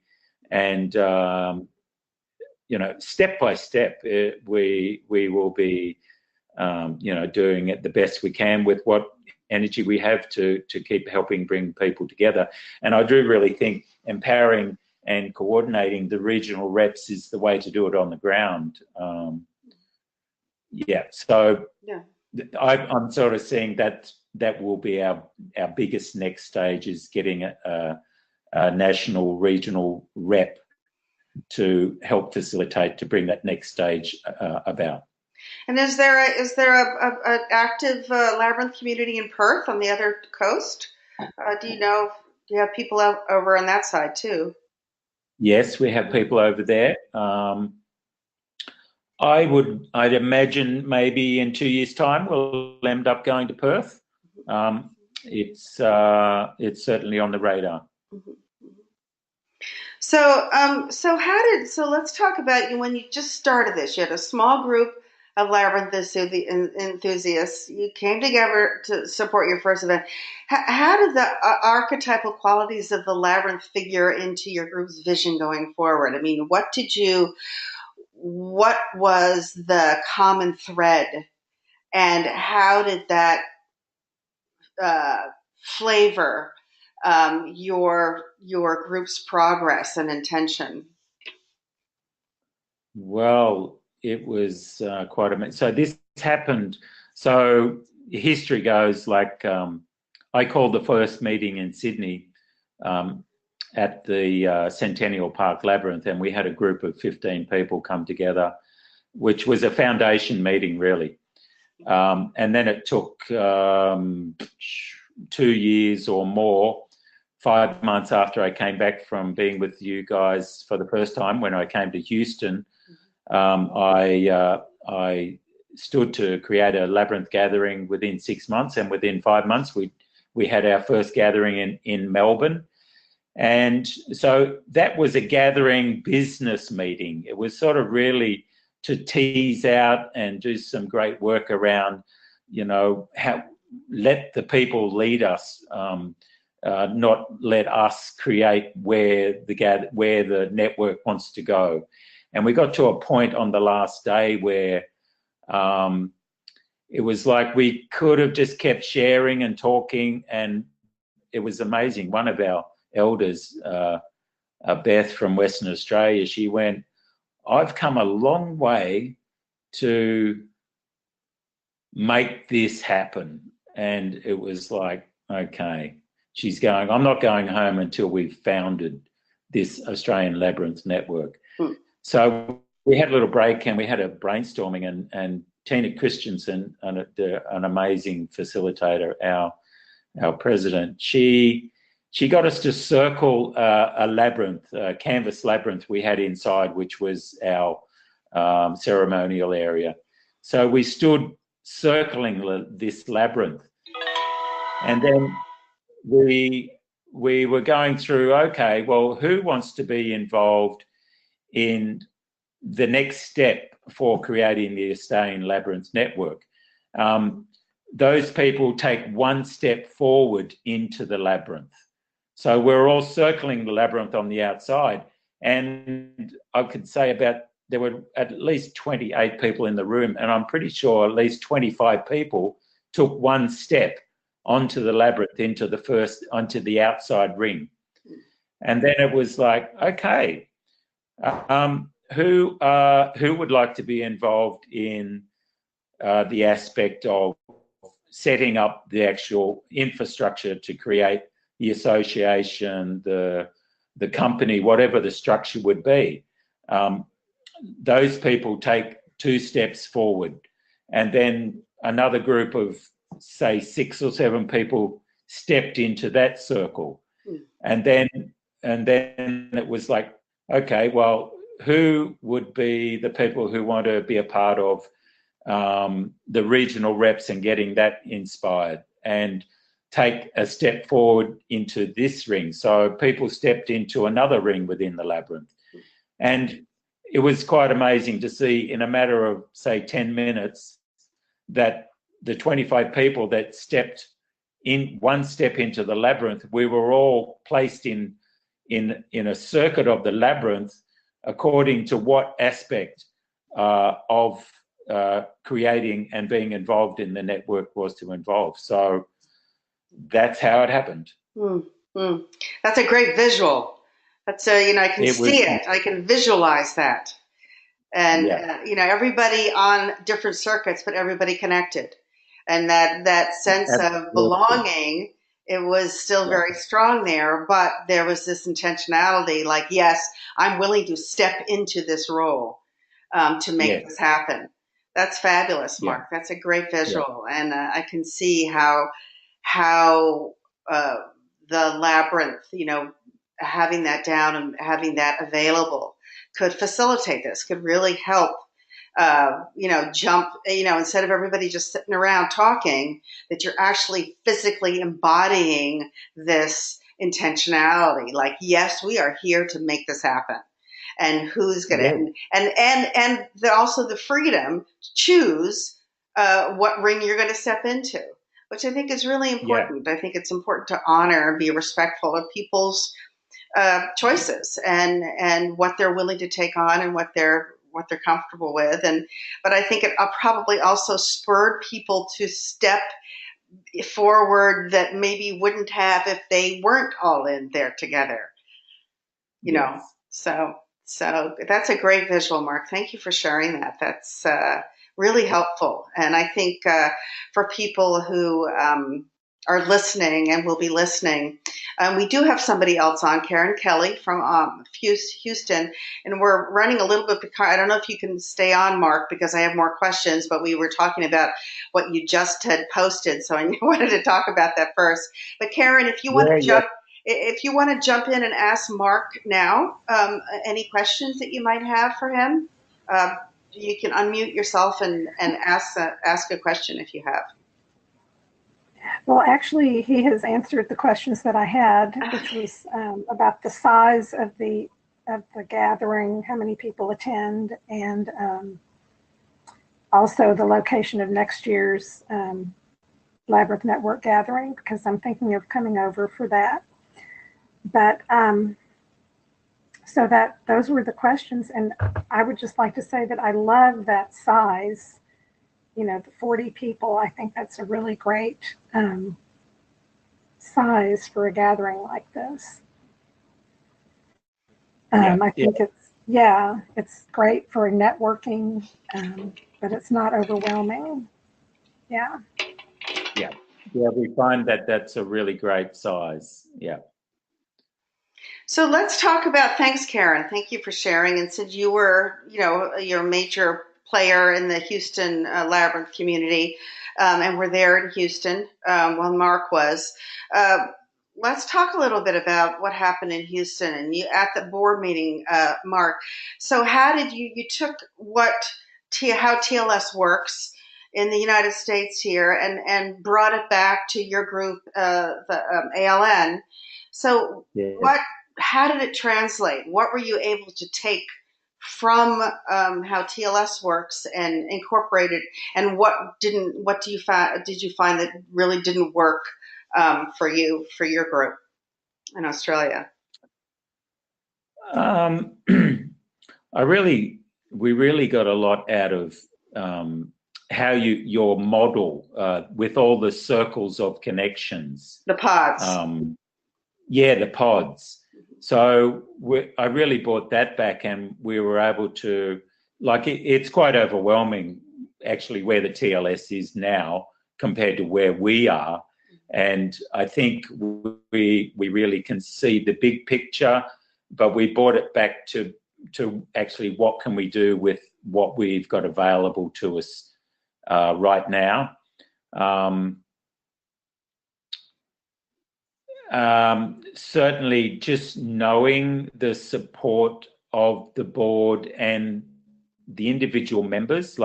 and step by step, we will be doing it the best we can with what energy we have to keep helping bring people together. And I do really think empowering and coordinating the regional reps is the way to do it on the ground. I'm sort of seeing that will be our biggest next stage, is getting a national regional rep to help facilitate, to bring that next stage about.
And is there a active Labyrinth community in Perth on the other coast? Do you have people over on that side too?
Yes, we have people over there. I'd imagine maybe in 2 years' time we'll end up going to Perth. It's certainly on the radar.
So let's talk about when you just started this. You had a small group of labyrinth enthusiasts. You came together to support your first event. How did the archetypal qualities of the labyrinth figure into your group's vision going forward? I mean, what was the common thread, and how did that flavor your group's progress and intention?
Well, it was quite amazing. So this happened. So history goes like I called the first meeting in Sydney at the Centennial Park Labyrinth, and we had a group of 15 people come together, which was a foundation meeting, really. And then it took 2 years or more, 5 months after I came back from being with you guys for the first time, when I came to Houston, I stood to create a labyrinth gathering within 6 months, and within 5 months we had our first gathering in Melbourne. And so that was a gathering business meeting. It was sort of really to tease out and do some great work around, how let the people lead us, not let us create where the network wants to go. And we got to a point on the last day where it was like we could have just kept sharing and talking, and it was amazing. One of our elders, Beth from Western Australia, she went, "I've come a long way to make this happen." And it was like, okay. She's going, "I'm not going home until we've founded this Australian Labyrinth Network." So we had a little break and we had a brainstorming, and Tina Christensen, an amazing facilitator, our president, she got us to circle a labyrinth, a canvas labyrinth we had inside, which was our ceremonial area. So we stood circling this labyrinth, and then we were going through, okay, well, who wants to be involved in the next step for creating the Australian Labyrinth Network? Those people take one step forward into the labyrinth. So we're all circling the labyrinth on the outside, and I could say there were at least 28 people in the room, and I'm pretty sure at least 25 people took one step onto the labyrinth, onto the outside ring. And then it was like, okay, who would like to be involved in the aspect of setting up the actual infrastructure to create the association, the company, whatever the structure would be? Those people take 2 steps forward, and then another group of, say, 6 or 7 people stepped into that circle. And then it was like, okay, well, who would be the people who want to be a part of the regional reps and getting that inspired and take a step forward into this ring? So people stepped into another ring within the labyrinth. And it was quite amazing to see, in a matter of, say, 10 minutes, that the 25 people that stepped in one step into the labyrinth, we were all placed in a circuit of the labyrinth according to what aspect of creating and being involved in the network was to involve. So that's how it happened.
That's a great visual. That's I can see it. I can visualize that. And, everybody on different circuits, but everybody connected. And that sense of belonging, it was still very strong there, but there was this intentionality, like, yes, I'm willing to step into this role to make this happen. That's fabulous, Mark. That's a great visual. And I can see how the labyrinth, having that down and having that available could facilitate this, could really help jump, instead of everybody just sitting around talking, that you're actually physically embodying this intentionality. Like, yes, we are here to make this happen. And who's going
Yeah,
to, also the freedom to choose what ring you're going to step into, which I think is really
yeah,
important. I think it's important to honor and be respectful of people's choices and what they're willing to take on and what they're comfortable with. But I think it probably also spurred people to step forward that maybe wouldn't have if they weren't all in there together. you know.
yes.
So so that's a great visual, Mark. Thank you for sharing that. That's really helpful, and I think for people who are listening and will be listening, we do have somebody else on, Karen Kelly from Houston, and we're running a little bit. I don't know if you can stay on, Mark, because I have more questions. But we were talking about what you just had posted, so I wanted to talk about that first. But Karen,
Yeah, yeah.
if you want to jump in and ask Mark now any questions that you might have for him, uh, you can unmute yourself and ask a question if you have.
Well, actually, he has answered the questions that I had, which was about the size of the gathering, how many people attend, and also the location of next year's Labyrinth Network gathering, because I'm thinking of coming over for that. But so that those were the questions, and I would just like to say that I love that size. The 40 people. I think that's a really great size for a gathering like this. I think it's great for networking, but it's not overwhelming. Yeah.
Yeah, yeah, we find that that's a really great size. Yeah.
So let's talk about, thanks, Karen. Thank you for sharing. And since you were, you're a major player in the Houston Labyrinth community, and we're there in Houston while Mark was, let's talk a little bit about what happened in Houston and you at the board meeting, Mark. So how did you took how TLS works in the United States here and brought it back to your group, the ALN. So
Yes.
how did it translate? What were you able to take from how TLS works and incorporate it? And what didn't? What did you find that really didn't work for your group in Australia?
We really got a lot out of how your model with all the circles of connections.
The pods.
The pods. So I really brought that back, and we were able to, it's quite overwhelming actually where the TLS is now compared to where we are. And I think we really can see the big picture, but we brought it back to actually what can we do with what we've got available to us right now. Certainly just knowing the support of the board and the individual members,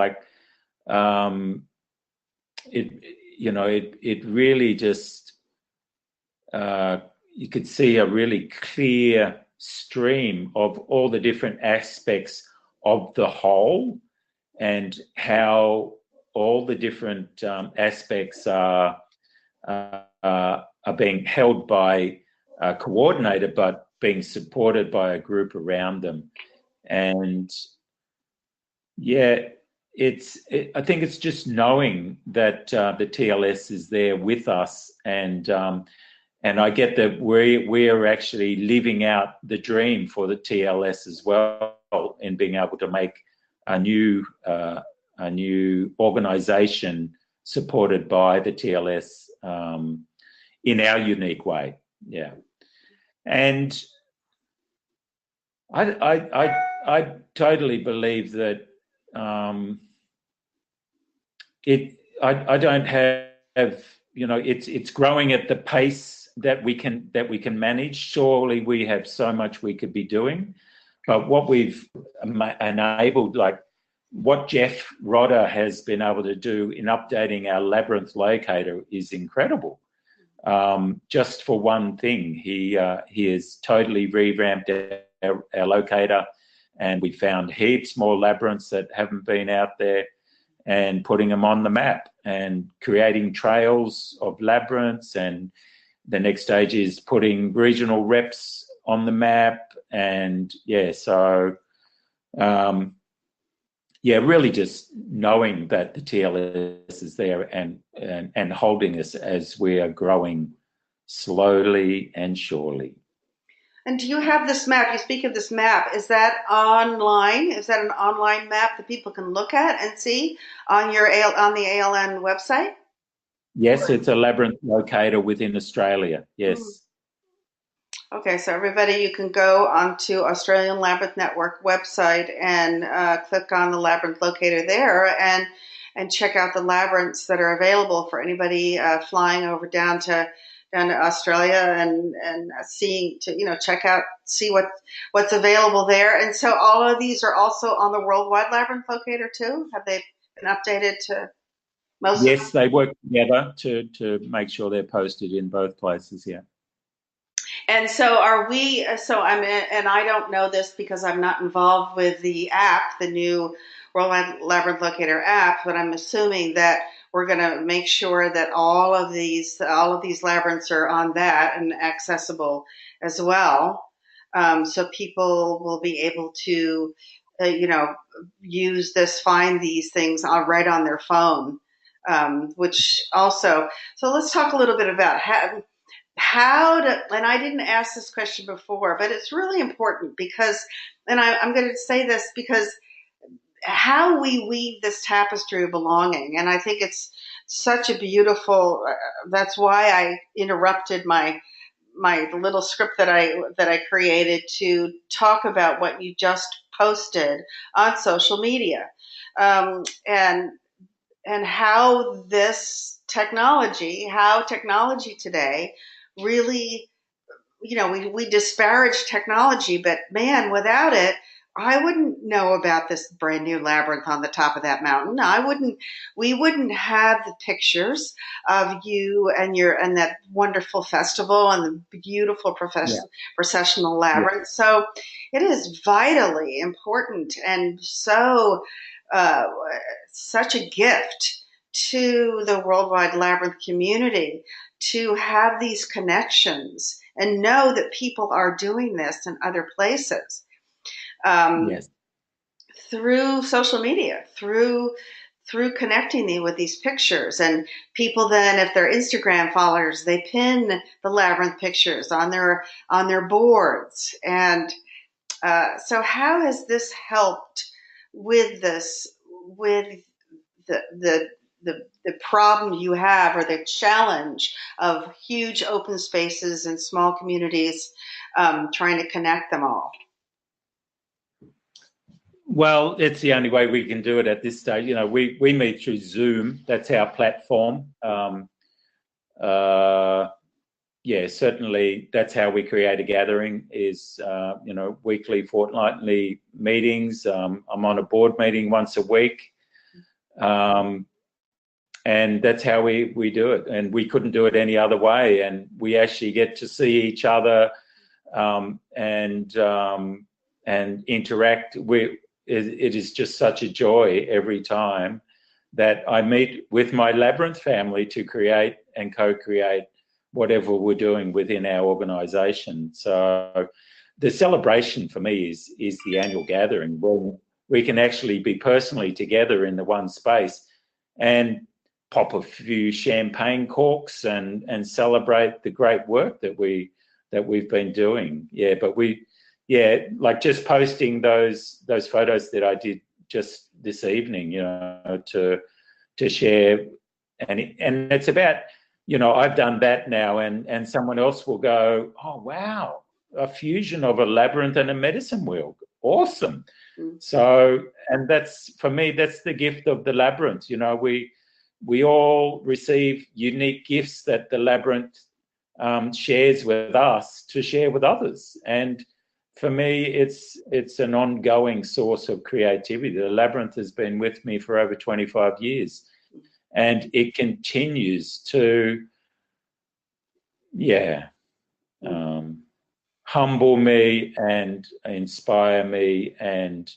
it really just, you could see a really clear stream of all the different aspects of the whole and how all the different aspects are being held by a coordinator, but being supported by a group around them. And I think it's just knowing that the TLS is there with us, and I get that we're actually living out the dream for the TLS as well, in being able to make a new organisation supported by the TLS in our unique way. Yeah, and I totally believe that I don't have it's growing at the pace that we can manage. Surely we have so much we could be doing, but what we've enabled, what Jeff Rodder has been able to do in updating our labyrinth locator is incredible. Just for one thing, he has totally revamped our locator, and we found heaps more labyrinths that haven't been out there, and putting them on the map and creating trails of labyrinths. And the next stage is putting regional reps on the map. And really just knowing that the TLS is there and holding us as we are growing slowly and surely.
And do you have this map? You speak of this map. Is that online? Is that an online map that people can look at and see on the ALN website?
Yes, it's a labyrinth locator within Australia. Yes.
Okay, so everybody, you can go onto Australian Labyrinth Network website and click on the labyrinth locator there and check out the labyrinths that are available for anybody flying over down to Australia and seeing to check out, see what's available there. And so all of these are also on the Worldwide Labyrinth Locator too. Have they been updated to most?
Yes, they work together to make sure they're posted in both places. Yeah.
And so are we? So and I don't know this because I'm not involved with the app, the new Worldwide Labyrinth Locator app, but I'm assuming that we're going to make sure that all of these labyrinths are on that and accessible as well, so people will be able to, find these things right on their phone, which also. So let's talk a little bit about how to. And I didn't ask this question before, but it's really important because, and I'm going to say this because. How we weave this tapestry of belonging, and I think it's such a beautiful. That's why I interrupted my little script that I created to talk about what you just posted on social media, and how this technology, today really, we disparage technology, but man, without it. I wouldn't know about this brand new labyrinth on the top of that mountain. We wouldn't have the pictures of you and that wonderful festival and the beautiful processional labyrinth. So it is vitally important and so such a gift to the Worldwide Labyrinth community to have these connections and know that people are doing this in other places. Through social media, through connecting with these pictures, and people then, if they're Instagram followers, they pin the labyrinth pictures on their boards. And so, how has this helped with the problem you have, or the challenge of huge open spaces and small communities, trying to connect them all?
Well, it's the only way we can do it at this stage. We meet through Zoom. That's our platform. Certainly that's how we create a gathering is, weekly, fortnightly meetings. I'm on a board meeting once a week. And that's how we do it. And we couldn't do it any other way. And we actually get to see each other and interact. It is just such a joy every time that I meet with my Labyrinth family to create and co-create whatever we're doing within our organisation. So the celebration for me is the annual gathering, where we can actually be personally together in the one space and pop a few champagne corks and celebrate the great work that we've been doing. Like just posting those photos that I did just this evening, to share, and it's about, I've done that now, and someone else will go, oh wow, a fusion of a labyrinth and a medicine wheel, awesome. So, and that's, for me, that's the gift of the labyrinth. We all receive unique gifts that the labyrinth shares with us to share with others, and for me, it's an ongoing source of creativity. The labyrinth has been with me for over 25 years, and it continues to, humble me and inspire me, and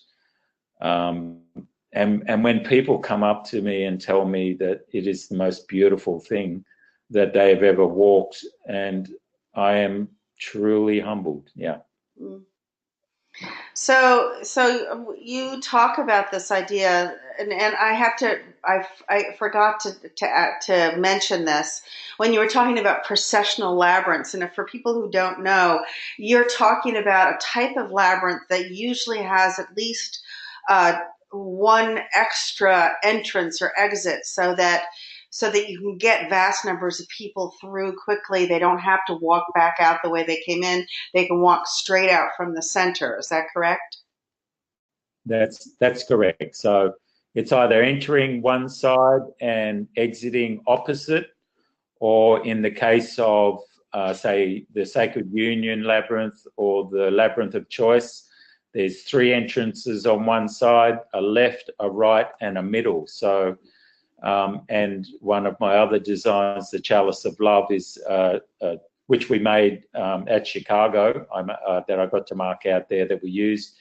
when people come up to me and tell me that it is the most beautiful thing that they have ever walked, and I am truly humbled. Yeah.
So you talk about this idea, and I forgot to mention this when you were talking about processional labyrinths. And for people who don't know, you're talking about a type of labyrinth that usually has at least one extra entrance or exit, so that you can get vast numbers of people through quickly. They don't have to walk back out the way they came in. They can walk straight out from the center. Is that correct?
That's correct. So it's either entering one side and exiting opposite, or in the case of, say, the Sacred Union Labyrinth or the Labyrinth of Choice, there's 3 entrances on one side, a left, a right, and a middle. So, and one of my other designs, the Chalice of Love, is which we made at Chicago, that I got to mark out there, that we used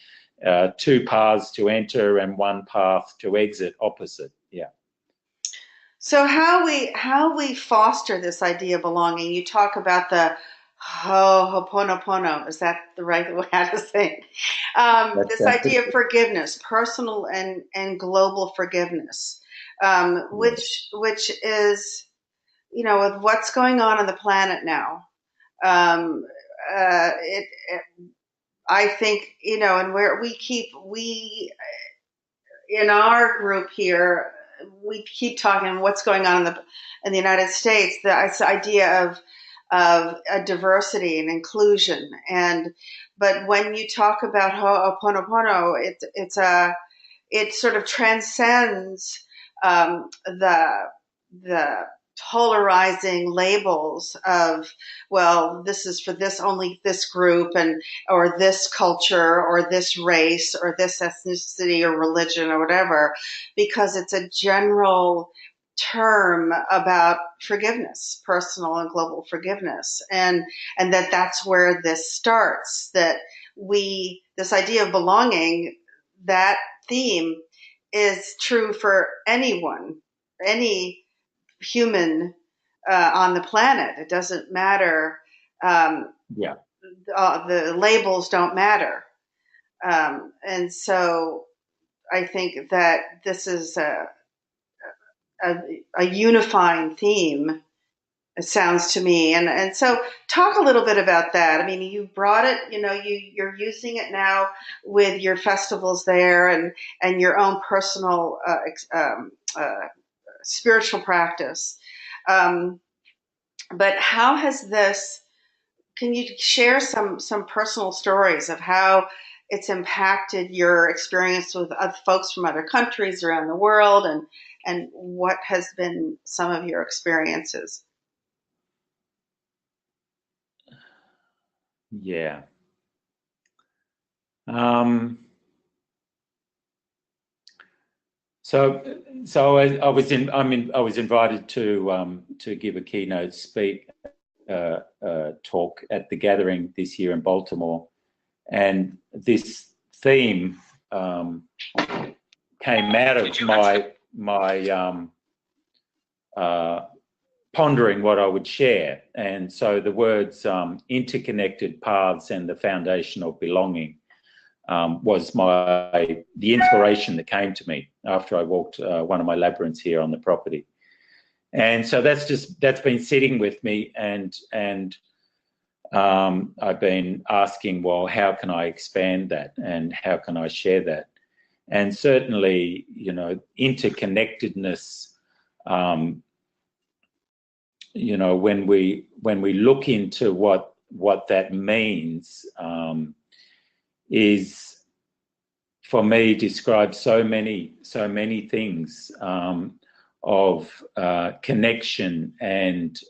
2 paths to enter and 1 path to exit opposite. Yeah.
So how we foster this idea of belonging? You talk about the Ho'oponopono. Is that the right way to say it? This idea of forgiveness, personal and global forgiveness, which is, with what's going on the planet now. I think, and where we in our group here, we keep talking what's going on in the United States. This idea of a diversity and inclusion, but when you talk about Ho'oponopono, it sort of transcends the polarizing labels of, well, this is for only this group, or this culture, or this race, or this ethnicity, or religion, or whatever, because it's a general term about forgiveness, personal and global forgiveness, and that's where this starts. That this idea of belonging, that theme is true for anyone, any human on the planet. It doesn't matter. The labels don't matter. And so I think that this is a unifying theme, it sounds to me. And so talk a little bit about that. I mean, you brought it, you're using it now with your festivals there, and your own personal spiritual practice. But how has this, can you share some personal stories of how it's impacted your experience with other folks from other countries around the world, and what has been some of your experiences?
Yeah. So I was invited to give a keynote talk at the gathering this year in Baltimore, and this theme came out of my pondering what I would share. And so the words interconnected paths and the foundation of belonging was the inspiration that came to me after I walked one of my labyrinths here on the property. And so that's been sitting with me, and I've been asking, well, how can I expand that, and how can I share that? And certainly, interconnectedness, when we look into what that means, is, for me, describes so many things of connection and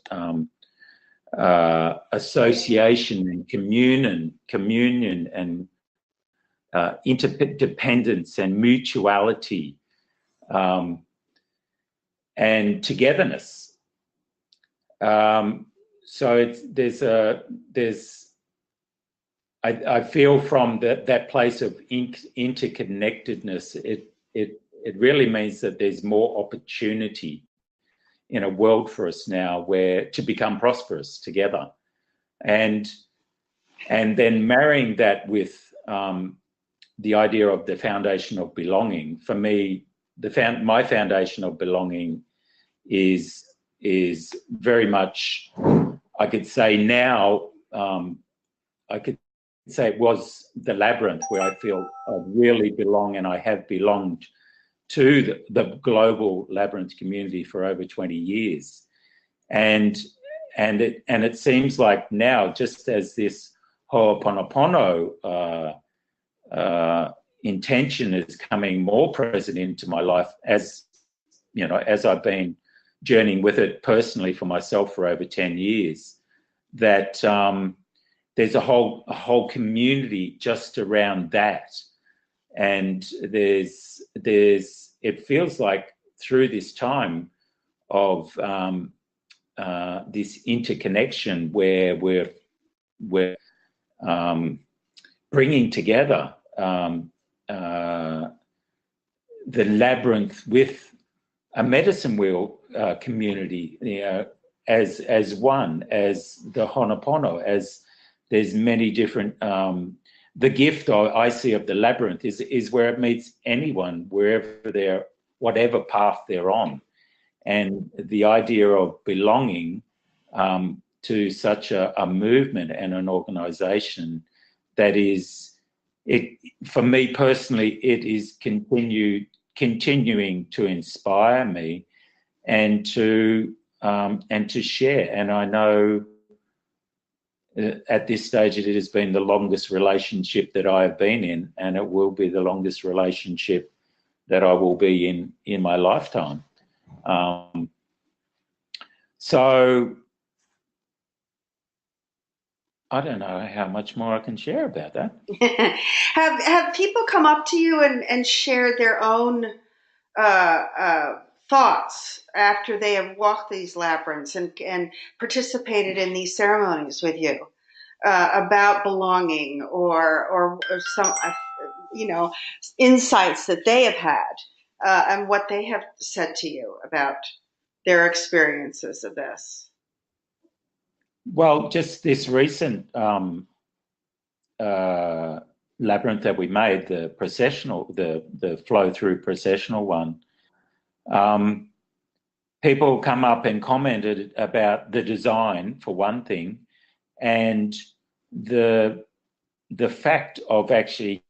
association and communion and interdependence and mutuality and togetherness. So I feel from that place of interconnectedness, it really means that there's more opportunity in a world for us now to become prosperous together, and then marrying that with the idea of the foundation of belonging. For me, my foundation of belonging is very much, I could say now, I could say it was the Labyrinth, where I feel I really belong, and I have belonged to the global Labyrinth community for over 20 years. And it seems like now, just as this Ho'oponopono intention is coming more present into my life, as you know, as I've been journeying with it personally for myself for over 10 years, that there's a whole community just around that. And it feels like through this time of this interconnection, where we're bringing together the Labyrinth with a medicine wheel community, you know, as one, as the Ho'oponopono, as there's many different. The gift I see of the Labyrinth is where it meets anyone, wherever whatever path they're on, and the idea of belonging to such a movement and an organisation that is, for me personally, it is continuing to inspire me and to share. And I know at this stage it has been the longest relationship that I have been in, and it will be the longest relationship that I will be in my lifetime. So I don't know how much more I can share about that.
Have people come up to you and shared their own thoughts after they have walked these labyrinths and participated in these ceremonies with you about belonging or some insights that they have had and what they have said to you about their experiences of this?
Well, just this recent labyrinth that we made, the processional, the flow through processional one, people come up and commented about the design, for one thing, and the fact of actually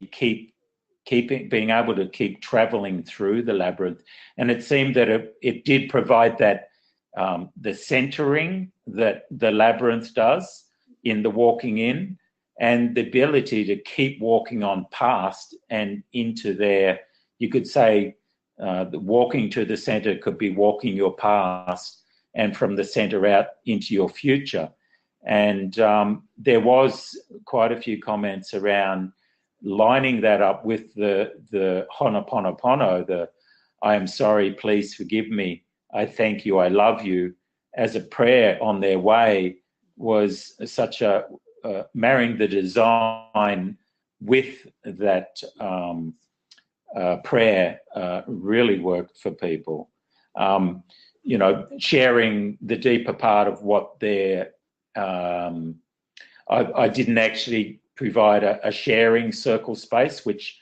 being able to keep traveling through the labyrinth. And it seemed that it did provide that the centering that the labyrinth does in the walking in, and the ability to keep walking on past and into there. You could say walking to the center could be walking your past, and from the center out into your future. And there was quite a few comments around lining that up with the Ho'oponopono, the I am sorry, please forgive me, I thank you, I love you, as a prayer on their way, was such a marrying the design with that prayer really worked for people. Sharing the deeper part of what their I didn't actually provide a sharing circle space, which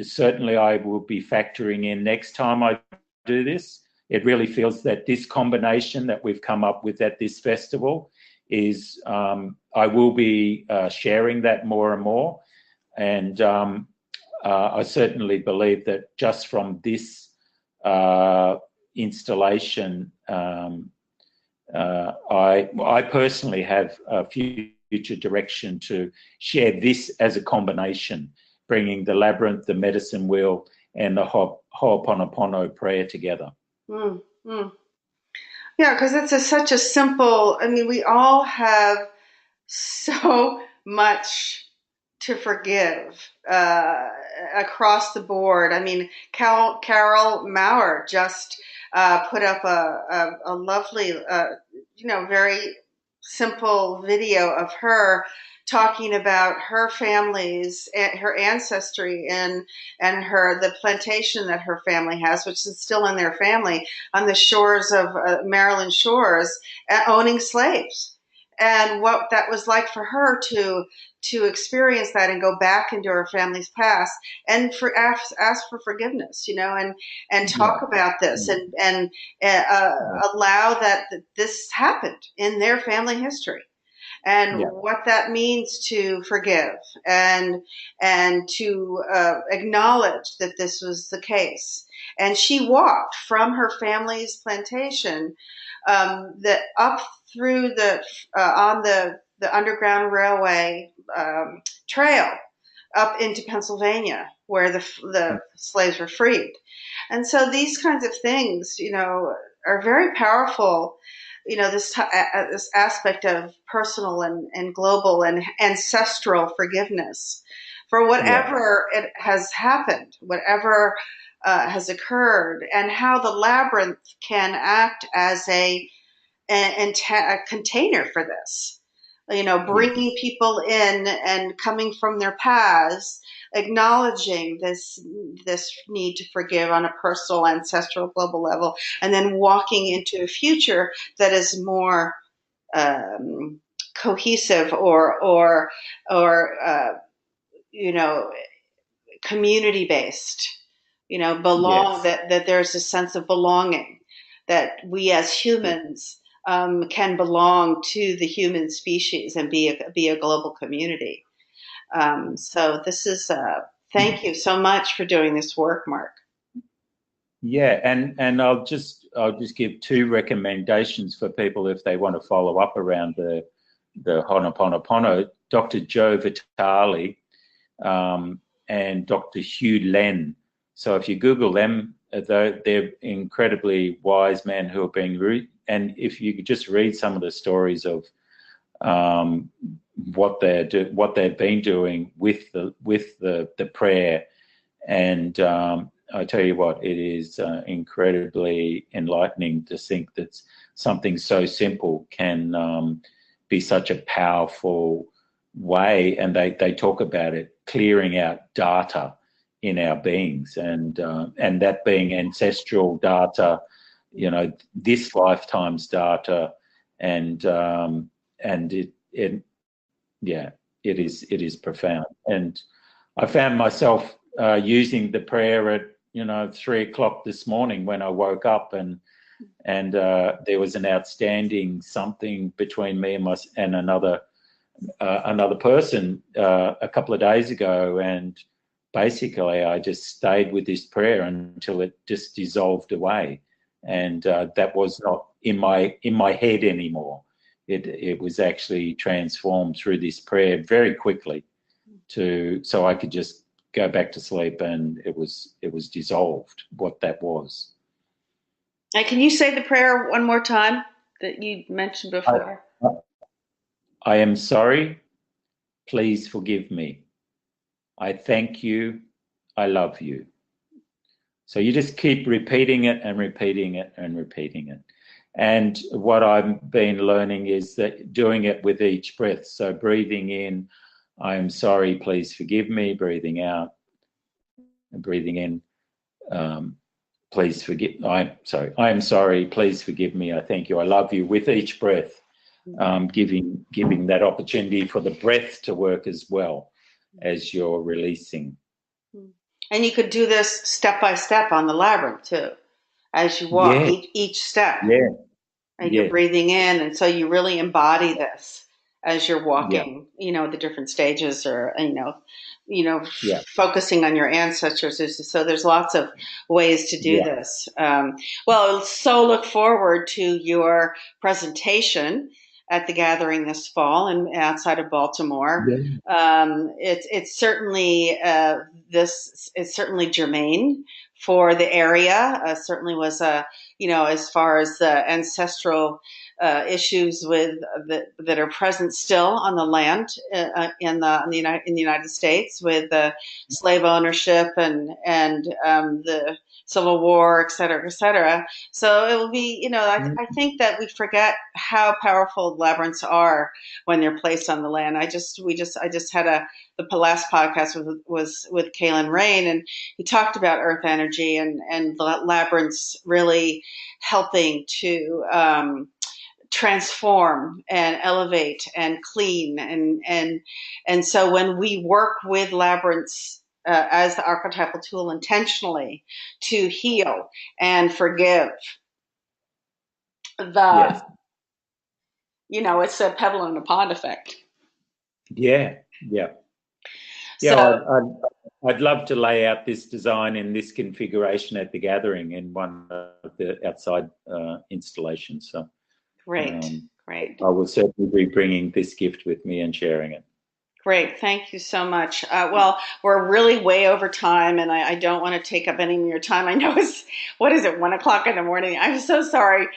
certainly I will be factoring in next time I do this. It really feels that this combination that we've come up with at this festival is I will be sharing that more and more. And I certainly believe that just from this installation, I personally have a future direction to share this as a combination, bringing the labyrinth, the medicine wheel, and the Ho'oponopono prayer together.
Yeah, because it's such a simple, I mean, we all have so much to forgive across the board. I mean, Carol Maurer just put up a lovely, very simple video of her talking about her family's, her ancestry, and the plantation that her family has, which is still in their family on the shores of Maryland shores, owning slaves, and what that was like for her to experience that and go back into her family's past and ask for forgiveness, and talk
Yeah,
about this,
yeah,
and
yeah,
allow that this happened in their family history, and
yeah,
what that means to forgive, and to acknowledge that this was the case. And she walked from her family's plantation, that up through on the Underground Railway trail up into Pennsylvania, where the slaves were freed. And so these kinds of things, are very powerful. This aspect of personal and global and ancestral forgiveness for
yeah,
whatever it has happened, whatever has occurred, and how the labyrinth can act as a container for this.
yeah,
Bringing people in and coming from their paths, acknowledging this need to forgive on a personal, ancestral, global level, and then walking into a future that is more cohesive, or you know community based. Belong,
yes,
that there's a sense of belonging, that we as
yeah.
humans can belong to the human species and be a global community. So this is thank you so much for doing this work, Mark.
Yeah, and I'll just give two recommendations for people if they want to follow up around the Ho'oponopono. Dr. Joe Vitale, and Dr. Hugh Len. So if you Google them, they're incredibly wise men who have been and if you could just read some of the stories of what they've been doing with the prayer, and I tell you what, it is incredibly enlightening to think that something so simple can be such a powerful way. And they talk about it clearing out data in our beings, and that being ancestral data, this lifetime's data, and it yeah, it is profound. And I found myself using the prayer at 3 o'clock this morning when I woke up, and there was an outstanding something between me and another person a couple of days ago, and basically I just stayed with this prayer until it just dissolved away, and that was not in my head anymore. It was actually transformed through this prayer very quickly, so I could just go back to sleep, and it was dissolved what that was.
And can you say the prayer one more time that you mentioned
I,
before?
I am sorry. Please forgive me. I thank you. I love you. So you just keep repeating it and repeating it and repeating it. And what I've been learning is that doing it with each breath. So breathing in, I am sorry, please forgive me. Breathing out, and breathing in, please forgive. I am sorry, please forgive me. I thank you. I love you. With each breath, giving that opportunity for the breath to work as well as you're releasing.
And you could do this step by step on the labyrinth too, as you walk
Yeah,
each step,
yeah,
and you're
yeah,
breathing in, and so you really embody this as you're
yeah,
walking. The different stages, or
yeah,
focusing on your ancestors. So there's lots of ways to do
yeah,
this. Well, so look forward to your presentation at the gathering this fall and outside of Baltimore. It's certainly this is certainly germane for the area. Certainly was as far as the ancestral issues that are present still on the land in the United States with slave ownership and the Civil War, et cetera, et cetera. So it will be, I think that we forget how powerful labyrinths are when they're placed on the land. I just had the last podcast was with Kalen Rain, and he talked about earth energy and labyrinths really helping to transform and elevate and clean and so when we work with labyrinths as the archetypal tool intentionally to heal and forgive,
Yes.
It's a pebble in a pond effect.
Yeah.
So,
I'd love to lay out this design in this configuration at the gathering in one of the outside installations. So
great.
I will certainly be bringing this gift with me and sharing it.
Great. Thank you so much. Well, we're really way over time, and I don't want to take up any of your time. I know it's, 1 o'clock in the morning. I'm so sorry,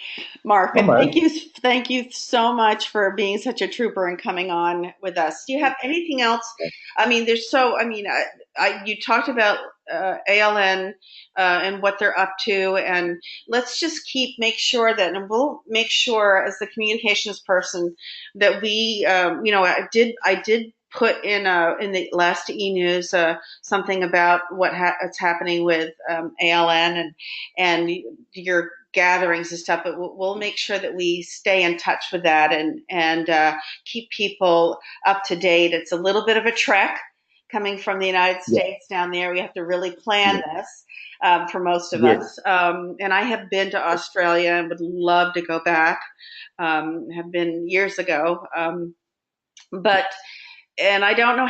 Mark. But thank you so much for being such a trooper and coming on with us. Do you have anything else? I mean, you talked about ALN and what they're up to, and let's just make sure that, and we'll make sure as the communications person that we, I did put in the last e-news something about what's happening with ALN and your gatherings and stuff, but we'll make sure that we stay in touch with that and keep people up to date. It's a little bit of a trek coming from the United States down there. We have to really plan this for most of us. And I have been to Australia and would love to go back. Have been years ago. And I don't know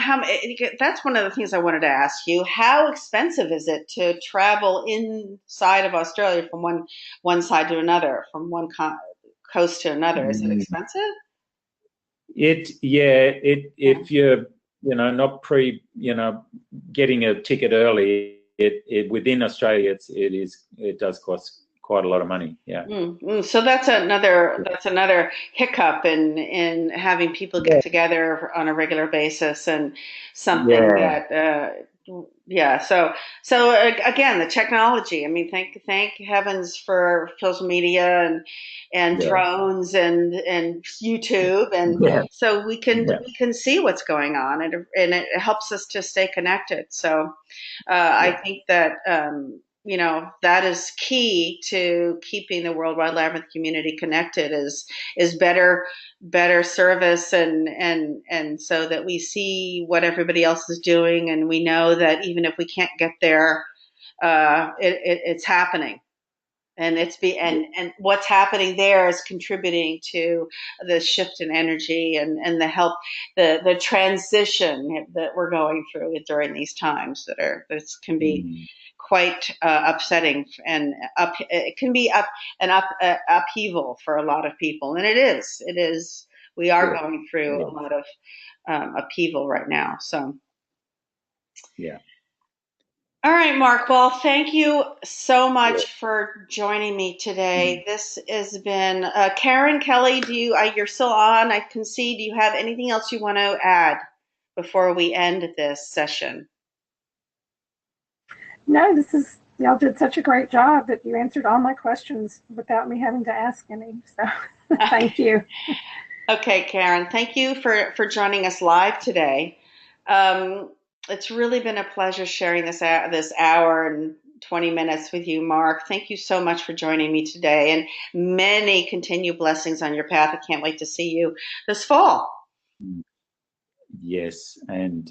that's one of the things I wanted to ask you. How expensive is it to travel inside of Australia from one side to another, from one coast to another? Is it expensive?
If you're, not getting a ticket early, within Australia, it does cost quite a lot of money.
So that's another hiccup in having people get together on a regular basis, and something that so again, the technology. I mean, thank heavens for social media and drones and YouTube, and so we can see what's going on, and it helps us to stay connected. So I think that that is key to keeping the Worldwide Labyrinth community connected is better service and so that we see what everybody else is doing, and we know that even if we can't get there, it's happening. And and what's happening there is contributing to the shift in energy and the help, the transition that we're going through during these times this can be quite upsetting, and it can be upheaval for a lot of people, and it is. We are going through a lot of upheaval right now. So All right, Mark. Well, thank you so much for joining me today. This has been Karen Kelly. You're still on? I can see. Do you have anything else you want to add before we end this session?
No, y'all did such a great job that you answered all my questions without me having to ask any. So thank you.
Okay, Karen. Thank you for joining us live today. It's really been a pleasure sharing this hour and 20 minutes with you, Mark. Thank you so much for joining me today, and many continued blessings on your path. I can't wait to see you this fall.
Yes, and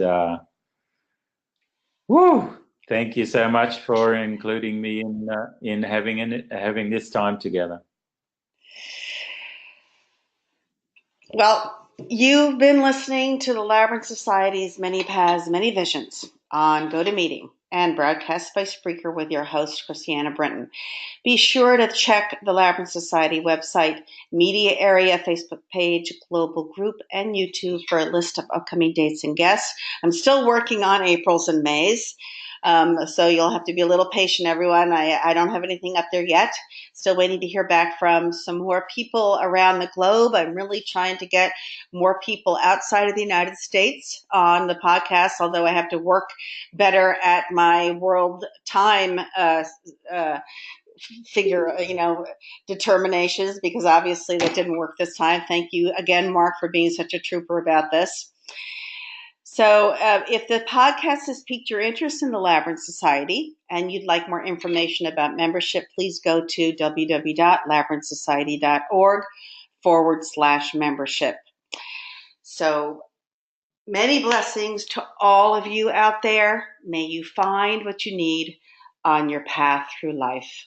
thank you so much for including me in having this time together.
Well, you've been listening to the Labyrinth Society's Many Paths, Many Visions on GoToMeeting and broadcast by Spreaker with your host, Christiana Brinton. Be sure to check the Labyrinth Society website, media area, Facebook page, global group, and YouTube for a list of upcoming dates and guests. I'm still working on April's and May's. So you'll have to be a little patient, everyone. I don't have anything up there yet. Still waiting to hear back from some more people around the globe. I'm really trying to get more people outside of the United States on the podcast, although I have to work better at my world time figure, determinations, because obviously that didn't work this time. Thank you again, Mark, for being such a trooper about this. So if the podcast has piqued your interest in the Labyrinth Society and you'd like more information about membership, please go to www.labyrinthsociety.org/membership. So many blessings to all of you out there. May you find what you need on your path through life.